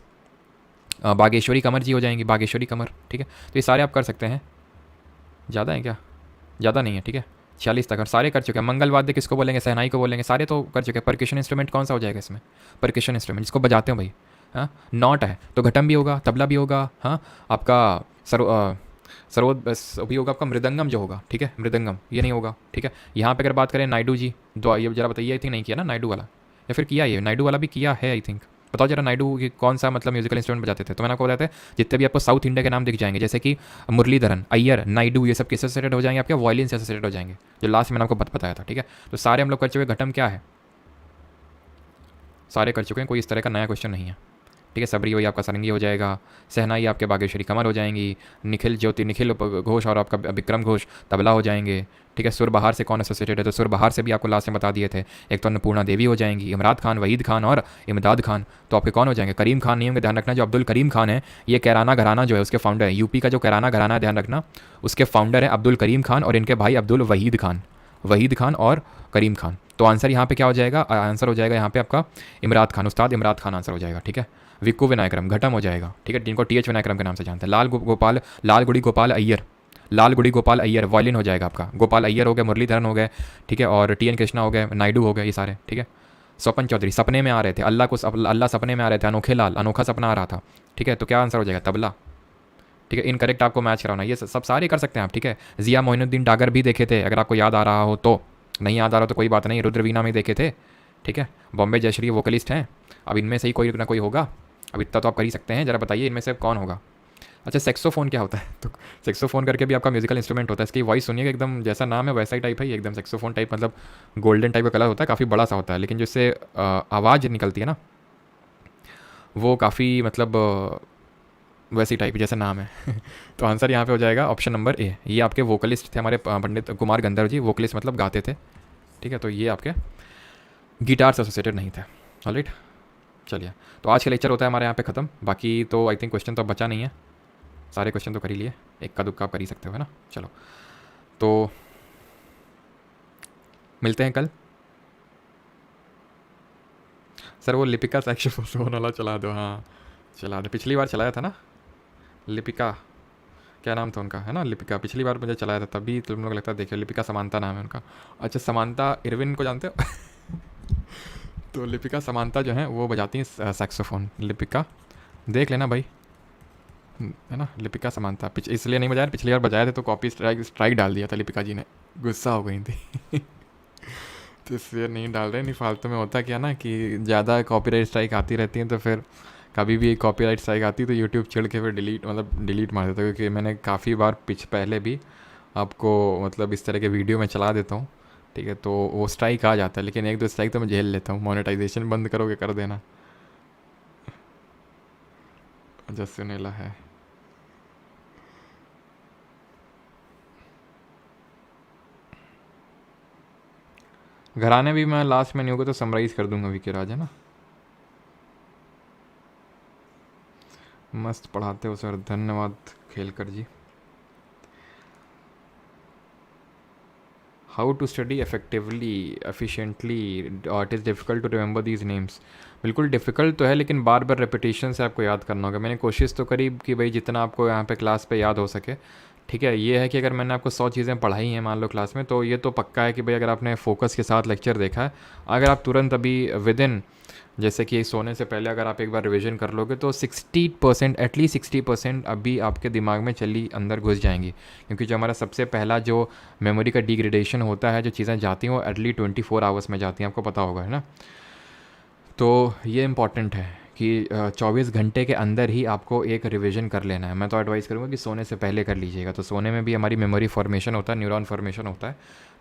बागेश्वरी कमर जी हो जाएंगी, बागेश्वरी कमर, ठीक है। तो ये सारे आप कर सकते हैं। ज़्यादा है क्या, ज़्यादा नहीं है, ठीक है। 46 तक और सारे कर चुके हैं। मंगल वाद्य किसको बोलेंगे, सहनाई को बोलेंगे, सारे तो कर चुके हैं। परकशन इंस्ट्रूमेंट कौन सा हो जाएगा इसमें, परकशन इंस्ट्रूमेंट जिसको बजाते हो भाई, हाँ नॉट है तो घटम भी होगा, तबला भी होगा, हाँ आपका सरोद बस भी होगा, आपका मृदंगम जो होगा, ठीक है, मृदंगम ये नहीं होगा, ठीक है। यहाँ पे अगर बात करें नायडू जी, दो ये जरा बताइए, आई थिंक नहीं किया ना नायडू वाला, या फिर किया, ये नायडू वाला भी किया है आई थिंक, बताओ जरा नायडू की कौन सा मतलब म्यूजिकल इंस्ट्रूमेंट बजाते थे। तो मैंने आपको बताया था जितने भी आपको साउथ इंडिया के नाम दिख जाएंगे, जैसे कि मुरलीधरन, अय्यर, नायडू, ये सब किससे एसोसिएटेड हो जाएंगे, आपके वायलिन से एसोसिएटेड हो जाएंगे, जो लास्ट मैंने आपको बताया था, ठीक है। तो सारे हम लोग कर चुके। घटम क्या है, सारे कर चुके हैं, कोई इस तरह का नया क्वेश्चन नहीं है, ठीक है। सबरी वही आपका सारंगी हो जाएगा, सहनाई आपके बागेश्वरी कमर हो जाएंगी, निखिल घोष और आपका विक्रम घोष तबला हो जाएंगे, ठीक है। सुरबहार से कौन एसोसिएटेड है, तो सुरबहार से भी आपको लास्ट में बता दिए थे, एक तो अन्नपूर्णा देवी हो जाएंगी, इमरान खान, वहीद खान और इमदाद खान, तो आपके कौन हो जाएंगे, करीम खान नहीं होंगे, ध्यान रखना। जो अब्दुल करीम खान है ये कैराना घराना जो है उसके फाउंडर है, यूपी का जो कैराना घराना है, ध्यान रखना, उसके फाउंडर है अब्दुल करीम खान और इनके भाई अब्दुल वहीद खान और करीम खान। तो आंसर यहाँ पे क्या हो जाएगा, आंसर हो जाएगा यहाँ पे आपका इमरान खान, उस्ताद इमरान खान आंसर हो जाएगा, ठीक है। विक्कू विनायकरम घटम हो जाएगा, ठीक है, जिनको टीएच विनायकरम के नाम से जानते हैं। लालगुड़ी गोपाल अय्यर वायलिन हो जाएगा आपका, गोपाल अय्यर हो गए, मुरलीधरन हो गए, ठीक है, और टीएन कृष्णा हो गए, नायडू हो गए, ये सारे, ठीक है। स्वपन चौधरी सपने में आ रहे थे, अल्लाह सपने में आ रहे थे, अनोखा सपना आ रहा था, ठीक है। तो क्या आंसर हो जाएगा, तबला, ठीक है। इनकरेक्ट आपको मैच कराना, ये सब सारे कर सकते हैं आप, ठीक है। जिया मोइनुद्दीन डागर भी देखे थे, अगर आपको याद आ रहा हो तो, नहीं याद आ रहा हो तो कोई बात नहीं, रुद्रवीणा में देखे थे, ठीक है। बॉम्बे जयश्री वोकलिस्ट हैं। अब इनमें से ही कोई ना कोई होगा, अब इतना तो आप कर ही सकते हैं, जरा बताइए इनमें से कौन होगा। अच्छा सेक्सोफोन क्या होता है, तो सेक्सोफोन करके भी आपका म्यूजिकल इंस्ट्रूमेंट होता है, इसकी वॉइस सुनिएगा, एकदम जैसा नाम है वैसा ही टाइप है, एकदम सेक्सोफोन टाइप, मतलब गोल्डन टाइप का कलर होता है, काफ़ी बड़ा सा होता है, लेकिन जिससे आवाज़ निकलती है ना वो काफ़ी मतलब वैसी टाइप जैसा नाम है तो आंसर यहाँ पे हो जाएगा ऑप्शन नंबर ए। ये आपके वोकलिस्ट थे हमारे पंडित कुमार गंधर्व जी, वोकलिस्ट मतलब गाते थे, ठीक है। तो ये आपके गिटार से एसोसिएटेड नहीं थे, ऑलराइट। चलिए, तो आज का लेक्चर होता है हमारे यहाँ पे ख़त्म। बाकी तो आई थिंक क्वेश्चन तो बचा नहीं है, सारे क्वेश्चन तो कर ही लिए, एक का दुक्का आप कर ही सकते हो, है ना। चलो तो मिलते हैं कल। सर वो लिपिका सैक्सोफोन वाला चला दो, हाँ चला दो, पिछली बार चलाया था ना लिपिका, क्या नाम था उनका, है ना लिपिका, पिछली बार मुझे चलाया था, तभी तुम लोग लगता है देखिए, लिपिका समांता नाम है उनका। अच्छा समांता इरविन को जानते हो तो लिपिका समांता जो है वो बजाती हैं सैक्सोफोन, लिपिका देख लेना भाई, है ना, लिपिका समांता। इसलिए नहीं बजाया, पिछली बार बजाए थे तो कॉपी स्ट्राइक डाल दिया था लिपिका जी ने, गुस्सा हो गई थी तो इसलिए नहीं डाल रहे, नहीं फालतू में होता क्या ना कि ज़्यादा कॉपीराइट स्ट्राइक आती रहती हैं, तो फिर कभी भी कॉपीराइट स्ट्राइक आती तो यूट्यूब चिढ़ के फिर डिलीट मार देता, क्योंकि मैंने काफ़ी बार पहले भी आपको मतलब इस तरह के वीडियो में चला देता हूँ, ठीक है। तो वो स्ट्राइक आ जाता है, लेकिन एक दो स्ट्राइक तो मैं झेल लेता हूँ। मोनेटाइजेशन बंद करोगे कर देना। जसुनेला है, घराने भी मैं लास्ट में नहीं होगा तो समराइज़ कर दूंगा वीके राज, है ना। मस्त पढ़ाते हो सर, धन्यवाद खेलकर जी। How to study effectively efficiently, it is difficult to remember these names. बिल्कुल डिफ़िकल्ट तो है, लेकिन बार बार रेपिटेशन से आपको याद करना होगा। मैंने कोशिश तो करी कि भाई जितना आपको यहाँ पे क्लास पे याद हो सके, ठीक है। ये है कि अगर मैंने आपको 100 चीज़ें पढ़ाई हैं मान लो क्लास में, तो ये तो पक्का है कि भाई अगर आपने फोकस के साथ लेक्चर देखा है, अगर आप तुरंत अभी विदिन जैसे कि सोने से पहले अगर आप एक बार रिवीजन कर लोगे तो 60% एटलीस्ट 60% अभी आपके दिमाग में चली अंदर घुस जाएंगी, क्योंकि जो हमारा सबसे पहला जो मेमोरी का डिग्रेडेशन होता है, जो चीज़ें जाती हैं वो अर्ली 24 आवर्स में जाती हैं, आपको पता होगा, है ना। तो ये इम्पॉर्टेंट है कि 24 घंटे के अंदर ही आपको एक रिवीजन कर लेना है। मैं तो एडवाइस करूँगा कि सोने से पहले कर लीजिएगा, तो सोने में भी हमारी मेमोरी फॉर्मेशन होता है, न्यूरॉन फॉर्मेशन होता है,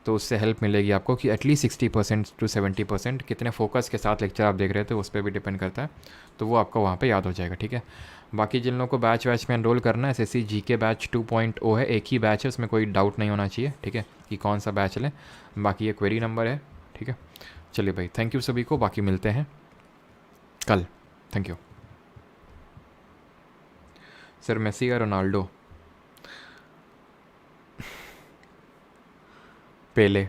तो उससे हेल्प मिलेगी आपको कि एटलीस्ट 60% टू 70%, कितने फोकस के साथ लेक्चर आप देख रहे थे उस पर भी डिपेंड करता है, तो वो आपको वहाँ पे याद हो जाएगा, ठीक है। बाकी जिन लोगों को बैच में एनरोल करना है, एसएससी जीके बैच 2.0 है, एक ही बैच है, उसमें कोई डाउट नहीं होना चाहिए, ठीक है, कि कौन सा बैच लें। बाकी ये क्वेरी नंबर है, ठीक है। चलिए भाई, थैंक यू सभी को, बाकी मिलते हैं कल। Thank you. सर मेसी या रोनाल्डो? पेले।